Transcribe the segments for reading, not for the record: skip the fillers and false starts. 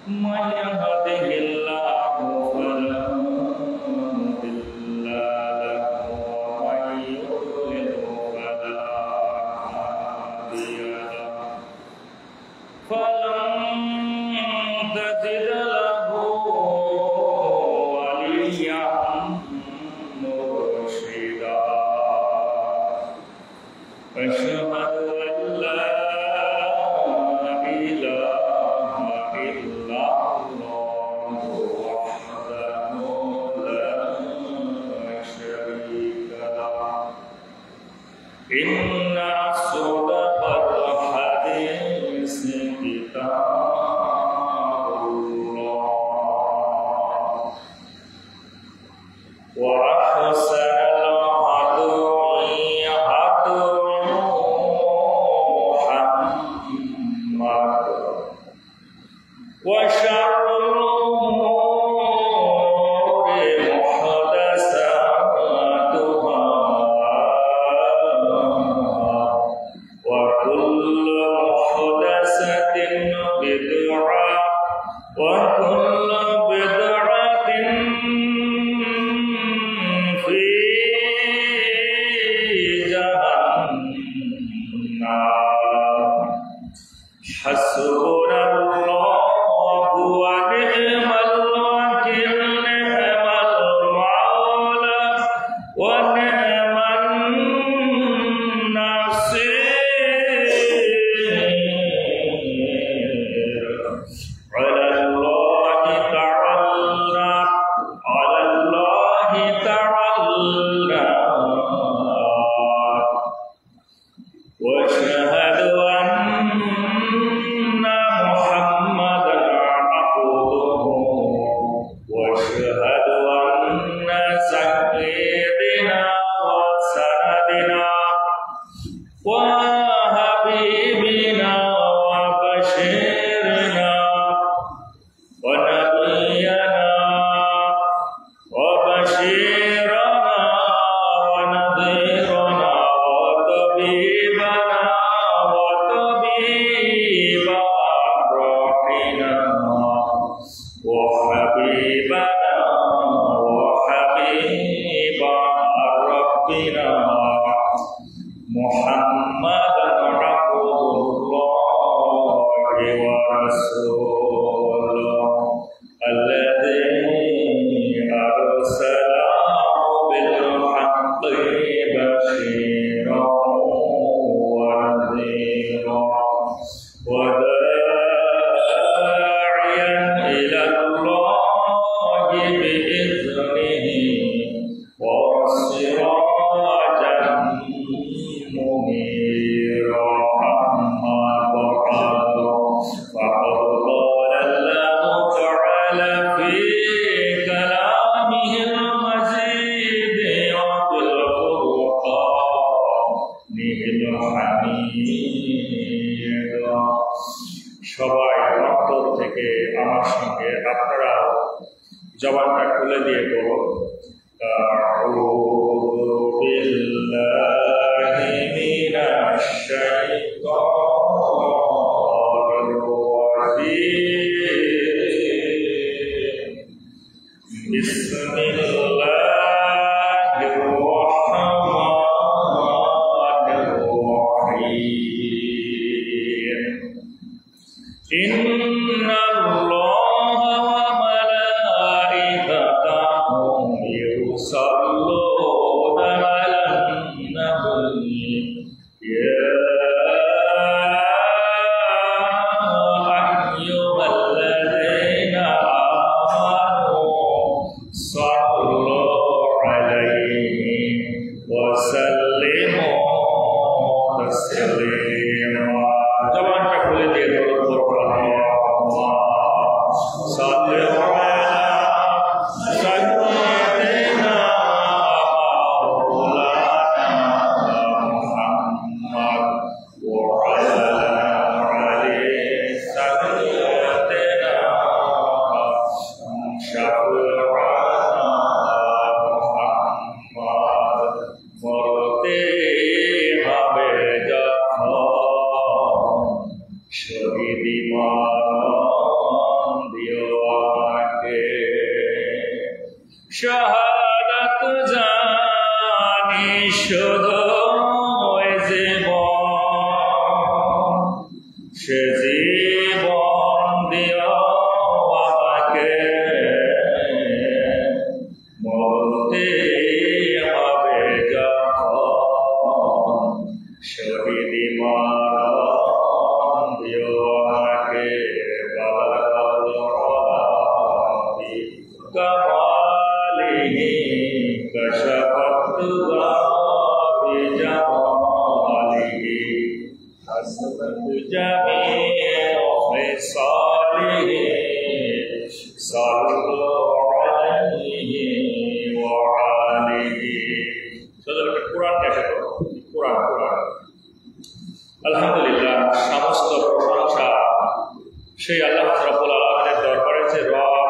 من يهده الله فلا مضل له ومن يضلل فلا هادي له فلن تجد له وليا مرشدا أشهد أن لا إله إلا الله وحده لا شريك له إن أصدق الحديث كتاب الله وأحسن الهدي هدي محمد وشر الأمور محدثاتها وكل محدثة بدعة وكل بدعة في جهنم حسبنا الله ونعم الوكيل نعم المولى ونعم النصير على الله تعالى واشهد أن محمدا عبده واشهد أن سيدنا وسندنا وحبيبنا وبشيرنا ونبينا وبشيرنا ونذيرنا وطبيبنا وطبيب روحنا وحبيبنا وحبيب ربنا محمدا عبد الله ورسوله الذي أرسله بالحق بشيرا ونذيرا وداعيا إلى الله بإذنه وسراجا منيرا أما بعد فقد قال الله تعالى في كلامه المجيد وفي القرآن الحميد সবাই অন্তর থেকে আমার সঙ্গে আপনারা জবানটা খুলে দিয়ে বলুন আউযু বিল্লাহি মিনাশ শাইতানির রাজীম বিসমিল্লাহির রাহমানির রাহিম إن الله وملائكته يصلون على النبي يا أيها الذين آمنوا صلوا عليه وسلموا تسليما জবানটা খুলে দিয়ে শহীদ ইমান آله صلوا عليه وآله সদরকে কোরআন কে তো কোরআন কোরআন আলহামদুলিল্লাহ সমস্ত প্রশংসা সেই আল্লাহ রাব্বুল আলামিনের দরবারে যে রব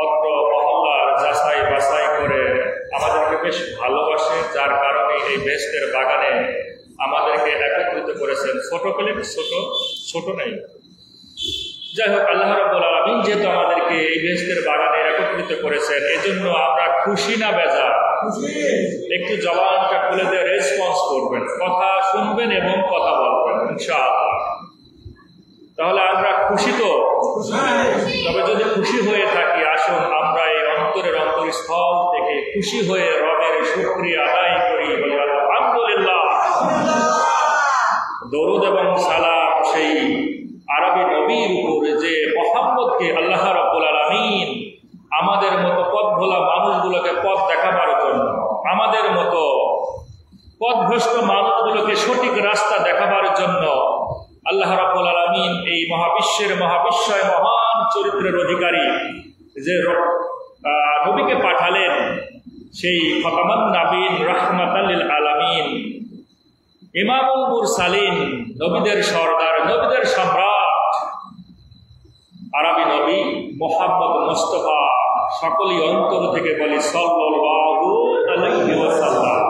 অত্র মহল্লার যাচাই বাছাই করে আমাদেরকে বেশ ভালোবাসে, যার কারণে এই বেহেশতের বাগানে আমাদেরকে একত্রিত করেছেন। ছোট পেলে ছোট নেই, যাই হোক আল্লাহ রাব্বুল আলামিন যেহেতু আমাদেরকে এই বেহেশতের বাগানে একত্রিত করেছেন, এজন্য আমরা খুশি না বেজার? একটু জবানটা খুলে দিয়ে রেসপন্স করবেন, কথা শুনবেন এবং কথা বলবেন ইনশাআল্লাহ। তাহলে আমরা খুশি তো? তবে যদি খুশি হয়ে থাকি, আসুন আমরা এই অন্তরের অন্তরস্থল থেকে খুশি হয়ে রবের শুকরিয়া আদায় করি, বলি আলহামদুলিল্লাহ। দরুদ এবং সালাম সেই আরবি নবীর উপরে যে মুহাম্মদকে আল্লাহ রাব্বুল আলামিন আমাদের মতো পথ ভোলা মানুষগুলোকে পথ দেখাবার জন্য, আমাদের মতো পথভ্রষ্ট মানুষগুলোকে সঠিক রাস্তা দেখাবার জন্য আল্লাহ রাব্বুল আলামিন এই মহাবিশ্বের মহাবিশ্বয় মহান চরিত্রের অধিকারী যে নবীকে পাঠালেন, সেই খতামান নাবিয়িন রাহমাতাল লিল আলামিন ইমামুল মুরসালিন, নবীদের সরদার, নবীদের সম্রাট আরবি নবী মুহাম্মদ মুস্তাফা। সকলেই অন্তর থেকে বলি সাল্লাল্লাহু আলাইহি ওয়াসাল্লাম।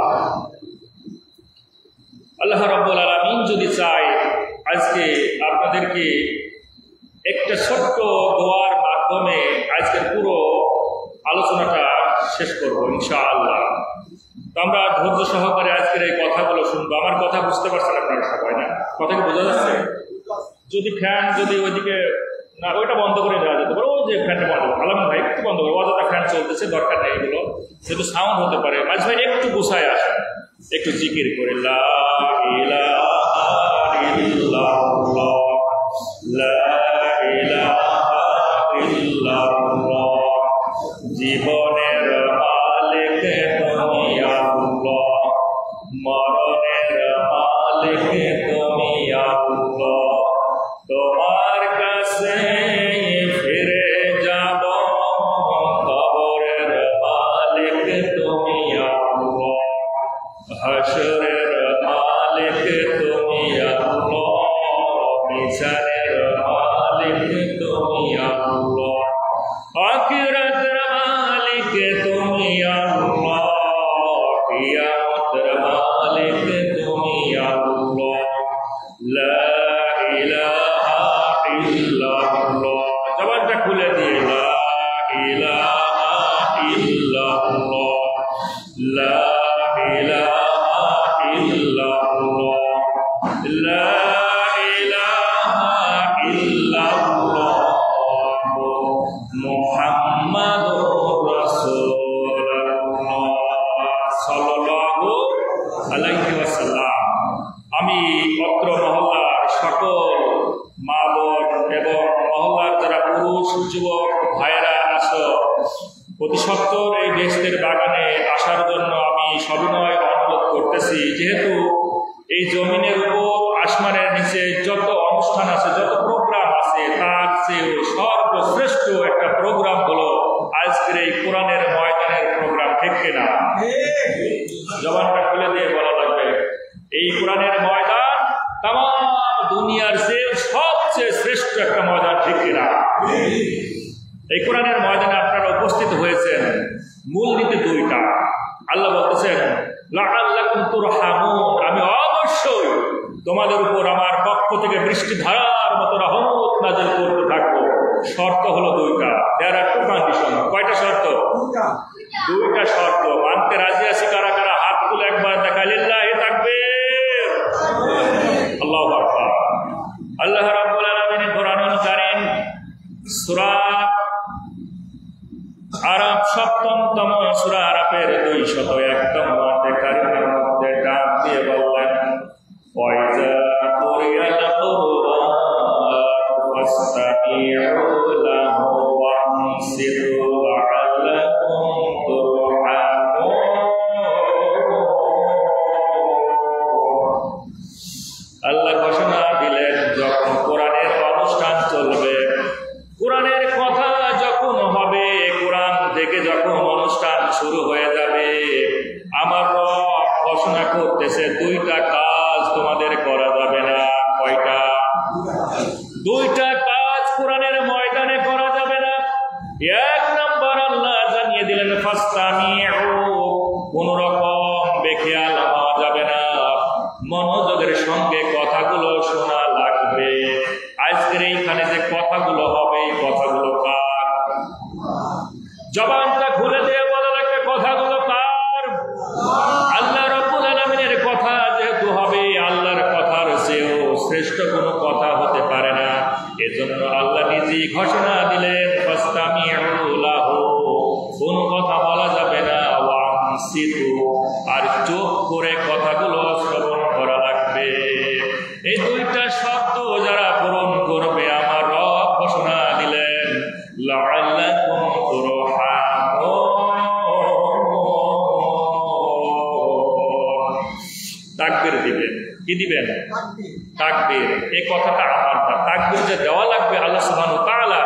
আল্লাহ রাব্বুল আলামিন যদি চায়, আজকে আপনাদেরকে একটা ছোট্ট দোয়ার মাধ্যমে আজকের পুরো আলোচনাটা শেষ করবো ইনশাআল্লাহ। তো আমরা ধৈর্য সহকারে আজকের এই কথাগুলো শুনবো। আমার কথা বুঝতে পারছেন আপনারা সবাই? না, কথা কি বোঝা যাচ্ছে? যদি ফ্যান যদি ওইদিকে না, ওইটা বন্ধ করে দেওয়া যেতে পারে, ওই যে ফ্যানটা বন্ধ করো, আলাম ভাই একটু বন্ধ করো, অযথা ফ্যান চলতেছে, দরকার নেই এগুলো, যেহেতু সাউন্ড হতে পারে। মাঝ ভাই একটু গুছায় আসেন, একটু জিকির করে লা ইলাহা ইল্লাল্লাহ, লা ইলাহা ইল্লাল্লাহ, জীবনের মালিক তুমি আল্লাহ, মরণের মালিক তুমি আল্লাহ, তোমার কাছে ফিরে যাব, কবরের মালিক তুমি আল্লাহ, হাশরের মালিক তুমি আল্লাহ, মিজানের মালিক তুমি আল্লাহ, আখিরাতের মালিক তুমি আল্লাহ, কিয়ামতের মালিক তুমি আল্লাহ, লা ইলাহা ইল্লাল্লাহ। জবানটা খুলে দিয়ে লা ইলাহা ইল্লাল্লাহ, লা ইলাহা ইল্লাল্লাহ, লা ইলাহা ইল্লাল্লাহ, মুহাম্মাদুর রাসূলুল্লাহ সাল্লাল্লাহু আলাইহি ওয়াসাল্লাম। আমি অত্র মহল্লার সকল মা বোন এবং মহল্লার যারা পুরুষ যুবক ভাইয়েরা আছো, অতি সত্বর এই বেহেশতের বাগানে আসার জন্য আমি সবিনয় অনুরোধ করতেছি। যেহেতু এই জমিনের উপর আসমানের নিচে যত অনুষ্ঠান আছে, যত প্রোগ্রাম আছে, তার চেয়েও সর্বশ্রেষ্ঠ একটা প্রোগ্রাম হলো আজকের এই কোরআনের ময়দানের প্রোগ্রাম, ঠিক কিনা? জবানটা খুলে দিয়ে বলা লাগবে, এই কোরআনের ময়দান তাম দুনিয়ার চেয়ে সবচেয়ে শ্রেষ্ঠ একটা ময়দান, ঠিক কিনা? এই কোরআনের ময়দানে আপনারা উপস্থিত হয়েছেন মূল নীতি দুইটা। আল্লাহ বলতেছেন লাআল্লাকুম তুরহামুন, আমি অবশ্যই তোমাদের উপর আমার পক্ষ থেকে বৃষ্টি ধারার মতো রহমত নাযিল করতে থাকবো। শর্ত হলো দুইটা, দেয়ার আর টু কন্ডিশন। কয়টা শর্ত? দুইটা শর্ত। মানতে রাজি আছি কারা কারা? হাত তুলে একবার দেখা, লিল্লাহি তাকবীর, আল্লাহু আকবার। আল্লাহ রাব্বুল আলামিন কোরআনুল কারীম সূরা আরাফ ৭ম সূরা আরাফের ২০১তম আয়াতে কারিমের মধ্যে ডাক দিয়ে বললেন, ওয়াইজা কুরিয়াল কুরআন ফাসতামিউ লাহু ওয়ানসিতু লাআল্লাকুম তুরহামুন। আল্লাহ ঘোষণা দিলেন, যখন কোরআনের অনুষ্ঠান চলবে এক নম্বর আল্লাহ জানিয়ে দিলেন ফাস্তামিউ, কোন রকম বেখেয়াল হওয়া যাবে না, মনোযোগের সঙ্গে কথাগুলো শোনা লাগবে। আজকের এইখানে যে কথাগুলো হবে এই কথাগুলো কার? জবানটা খুলে দিয়ে বলা লাগবে কথাগুলো কার? আল্লাহ রাব্বুল আলামিনের কথা যেহেতু হবে, আল্লাহর কথার চেয়েও শ্রেষ্ঠ কোনো কথা হতে পারে না। এজন্য আল্লাহ নিজেই ঘোষণা দিলেন ফাস্তামিউ লাহু, কোনো কথা বলা যাবে না, ওয়ানসিতু, আর চুপ করে কথাগুলো শ্রবণ করা লাগবে। এই দুইটা শব্দ যারা পূরণ করবে আমার রব ঘোষণা দিলেন লাআল্লাকুম তুরহামুন। তাকবীর দিবেন। কি দিবেন? তাকবীর। এই কথাটা আমার না, তাকবীর যে দেওয়া লাগবে আল্লাহ সুবহানাহু ওয়া তাআলা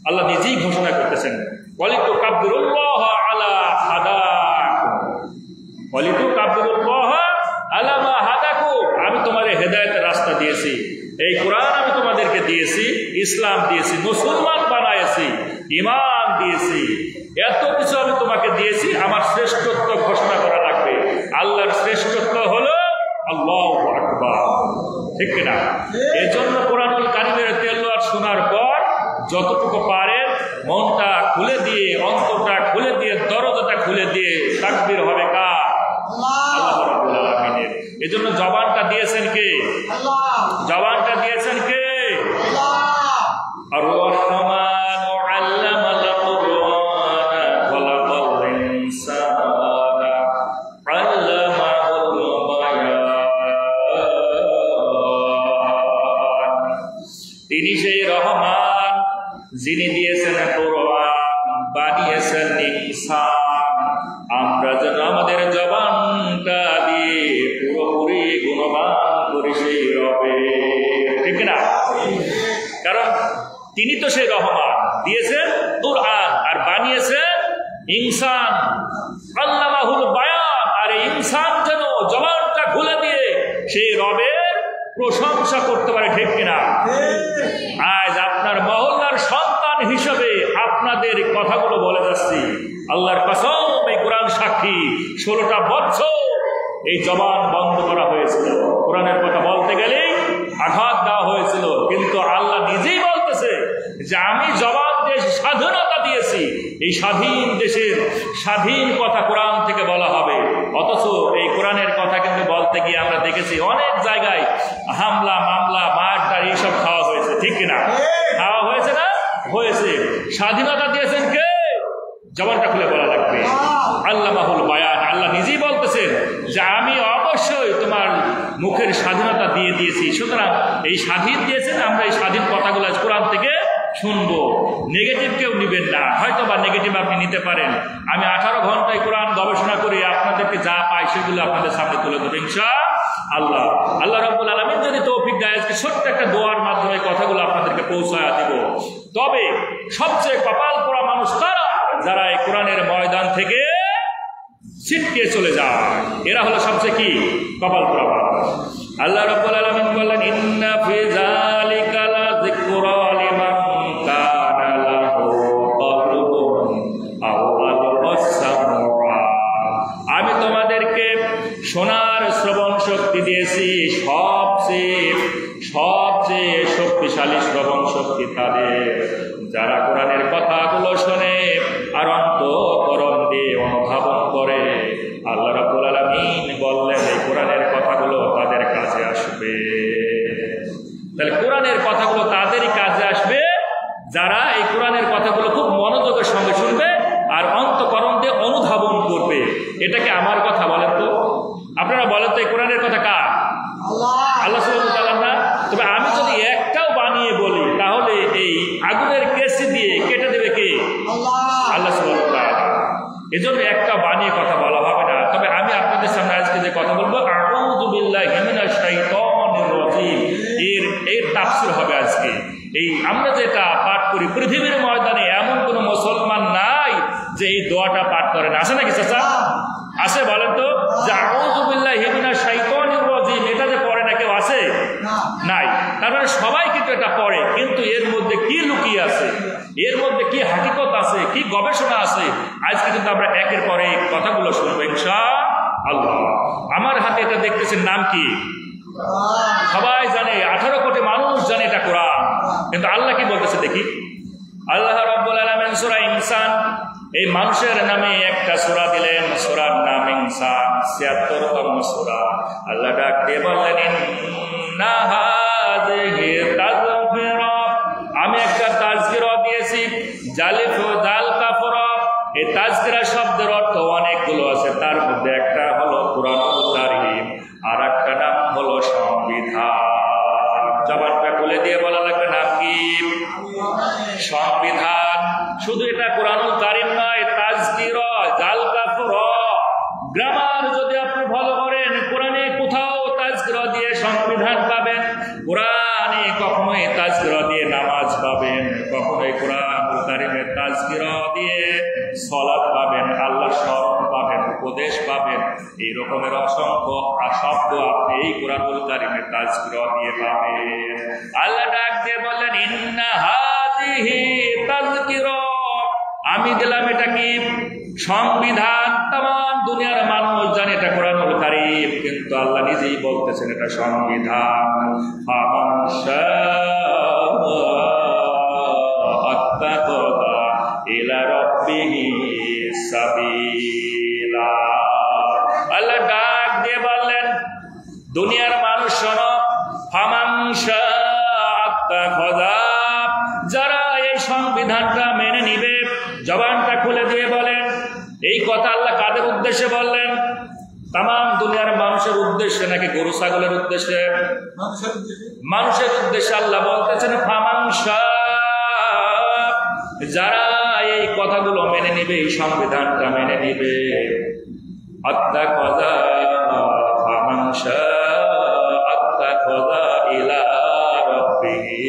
আল্লাহ নিজেই ঘোষণা করতেছেন ওয়ালিতুকাব্বিরুল্লাহ আলা হাদাকুম, ওয়ালিতুকাব্বিরুল্লাহ আলা মা হাদাকুম। আমি তোমাদের হেদায়েতের রাস্তা দিয়েছি, এই কোরআন আমি তোমাদেরকে দিয়েছি, ইসলাম দিয়েছি, মুসলমান বানাইছি, ঈমান দিয়েছি, এত কিছু আমি তোমাকে দিয়েছি। আমার শ্রেষ্ঠত্ব ঘোষণা করা লাগবে। আল্লাহর শ্রেষ্ঠত্ব হলো আল্লাহু আকবার, ঠিক কিনা? এই জন্য কোরআনুল কারীমের তেলাওয়াত শোনার পর যতটুকু পারেন মনটা খুলে দিয়ে, অন্তরটা খুলে দিয়ে, দরজাটা খুলে দিয়ে তাকবীর হবে কার? আল্লাহ রাব্বুল আলামিনের। এই জন্য জবানটা দিয়েছেন কে? জবানটা দিয়েছেন কে? আর রহমানু আল্লামাল কুরআনা খলাকাল ইনসানা আল্লামাহুল বায়ান। তিনি সেই রহমান যিনি দিয়েছেন কোরআন, বানিয়েছেন ইনসান। আমরা যেন আমাদের জবানটা দিয়ে পুরোপুরি গুণগান করি সেই রবে, ঠিক না? কারণ তিনি তো সেই রহমান, দিয়েছেন কোরআন আর বানিয়েছেন ইনসান, আল্লামাহুল বায়ান। আর এই ইনসান যেন জবানটা খুলে দিয়ে সেই রবের প্রশংসা করতে পারে, ঠিক কিনা? আজ আপনার মহল্লার সন্তান হিসেবে আপনাদের কথাগুলো বলে যাচ্ছি, আল্লাহর কসম এই কোরআন সাক্ষী, 16টা বছর এই জবান বন্ধ করা হয়েছিল। কোরআনের কথা বলতে গেলেই আঘাত দেওয়া হয়েছিল, কিন্তু আল্লাহ নিজেই বলতেছে যে আমি জবান দিয়ে স্বাধীনতা দিয়েছি, এই স্বাধীন দেশের স্বাধীন কথা কোরআন থেকে বলা হবে। অথচ এই কোরআনের কথা কিন্তু বলতে গিয়ে আমরা দেখেছি অনেক জায়গায় হামলা, মামলা, মারটার এইসব খাওয়া হয়েছে, ঠিক কিনা? খাওয়া হয়েছে না? হয়েছে। স্বাধীনতা দিয়েছেন কে? জবানটা খুলে বলা লাগবে আল্লামাহুল বায়ান। আল্লাহ নিজেই বলতেছেন যে আমি অবশ্যই তোমার মুখের স্বাধীনতা দিয়ে দিয়েছি। সুতরাং এই স্বাধীন দিয়েছেন, আমরা এই স্বাধীন কথাগুলো কোরআন থেকে শুনবো। নেগেটিভ কেউ নিবেন না, হয়তো বা নেগেটিভ আপনি নিতে পারেন। আমি 18 ঘন্টায় কোরআন গবেষণা করে আপনাদেরকে যা পাই সেগুলো আপনাদের সামনে তুলে দেবো ইনশাআল্লাহ। আল্লাহ রাব্বুল আলামিন যদি তৌফিক দেয় আজকে ছোট্ট একটা দোয়ার মাধ্যমে কথাগুলো আপনাদেরকে পৌঁছায়া দিব। তবে সবচেয়ে কপাল পোড়া মানুষ তারা যারা এই কোরআনের ময়দান থেকে ছিটকে চলে যায়, এরা হলো সবচেয়ে কি কপাল পোড়া মানুষ। আল্লাহ রাব্বুল আলামিন বললেন ইন্না ফি যালিকা লাযিকরা লিমান কানা লাহু কলবুন আও আলকাসামা। আমি তোমাদেরকে শোনার শ্রবণ শক্তি দিয়েছি, সবচেয়ে শক্তিশালী শ্রবণ শক্তি তাদের যারা কোরআনের কথাগুলো শোনে আর অন্তঃকরণ দিয়ে অনুধাবন করে। আল্লাহ রাব্বুল আলামিন বললেন এই কোরআনের কথাগুলো তাদের কাছে আসবে। তাহলে কোরআনের কথাগুলো তাদেরই কাজে আসবে যারা এই কোরআনের কথাগুলো খুব মনোযোগের সঙ্গে শুনবে আর অন্তঃকরণ দিয়ে অনুধাবন করবে। এটাকে আমার কথা বলেন তো, আপনারা বলেন তো এই কোরআনের কথা কার? আল্লাহ সুবহানাহু ওয়া তাআলা না? তবে আমি যদি একটাও বানিয়ে বলি তাহলে এই আগুনের কেসি দিয়ে কেটে দেবে কে? আল্লাহ সুবহানাহু ওয়া তাআলা। এজন্য একটা বানিয়ে কথা বলা হবে না। তবে আমি আপনাদের সামনে আজকে যে কথা বলবো আউযু বিল্লাহি মিনাশ শাইতানির রাজিম, এর তাফসীর হবে আজকে। এই আমরা যেটা পাঠ করি পৃথিবীর ময়দানে এমন কোন মুসলমান নাই যে এই দোয়াটা পাঠ করে না। আছে নাকি চাচা? আছে? বলেন তো যে আউযু বিল্লাহি মিনাশ শাইতানির রাজিম এটা যে পড়ে না কেউ আছে? নাই। তার মানে সবাই কিন্তু এটা পড়ে, কিন্তু এর মধ্যে কি লুকিয়ে আছে, এর মধ্যে কি হাকিকত আছে, কি গবেষণা আছে, আজকে কিন্তু আমরা একের পরে কথাগুলো শুনবো ইনশাআল্লাহ। আমার হাতে এটা দেখতেছেন, নাম কি? সবাই জানে, 18 কোটি মানুষ জানে এটা কোরআন, কিন্তু আল্লাহ কি বলতেছে দেখি। আল্লাহ রাব্বুল আলামিন সূরা ইনসান, এই মানুষের নামে একটা সূরা দিলেন, সূরার নাম ইনসান, ৭৬তম সূরা। আল্লাহ ডাক দিয়ে বললেন, ইন্না হাযিহি তাযকিরা, আমি একটা তাযকিরা দিয়েছি, জালিফ দাল কাফরা। এই তাযকিরা শব্দের অর্থ অনেকগুলো আছে, তার মধ্যে একটা হলো কুরআনুল কারীম, আর একটা নাম হলো সংবিধান। জবানটা খুলে দিয়ে বলা লাগবে, নাম কি? সংবিধান। শুধু এটা কুরআনুল কারীম নয়, তাযকিরা, জাল কাফরা। গ্রামার যদি আপনি ভালো করেন, কোরআনে কোথাও তাযকিরা দিয়ে সংবিধান পাবেন, কোরআনে কখনোই তাযকিরা দিয়ে নামাজ পাবেন, কখনোই কুরআনুল কারীমে তাযকিরা দিয়ে সালাত পাবেন, আল্লাহর স্মরণ পাবেন, উপদেশ পাবেন। এই রকমের অসংখ্য শব্দ আপনি এই কুরআনুল কারীমে তাযকিরা দিয়ে পাবেন। আল্লাহ ডাক দিয়ে বললেন, ইন্না হাযিহি তাযকিরা, আমি দিলাম এটা কি? সংবিধান। তাম দুনিয়ার মানুষ জানে এটা কুরআনুল কারীম, কিন্তু আল্লাহ নিজেই বলতেছেন এটা সংবিধান। ফামান শাআ আত্তাকা ইলা রাব্বিহি সাবিলা। আল্লাহ ডাক দিয়ে বললেন, দুনিয়ার মানুষ শোনো, ফামান শাআ আত্তাকা, যারা এই সংবিধানটা মেনে নিবে, জবানটা খুলে দিয়ে বলেন। এই কথা আল্লাহ কাদের উদ্দেশ্যে বললেন? তাম দুনিয়ার মানুষের উদ্দেশ্যে নাকি গরু ছাগলের উদ্দেশ্যে? মানুষের উদ্দেশ্যে আল্লাহ বলতেছেন, ফামান শাআ, যারা এই কথাগুলো মেনে নিবে, এই সংবিধানটা মেনে নিবে, আত্তাকা, ফামান শাআ আত্তাকা ইলা রাব্বিহি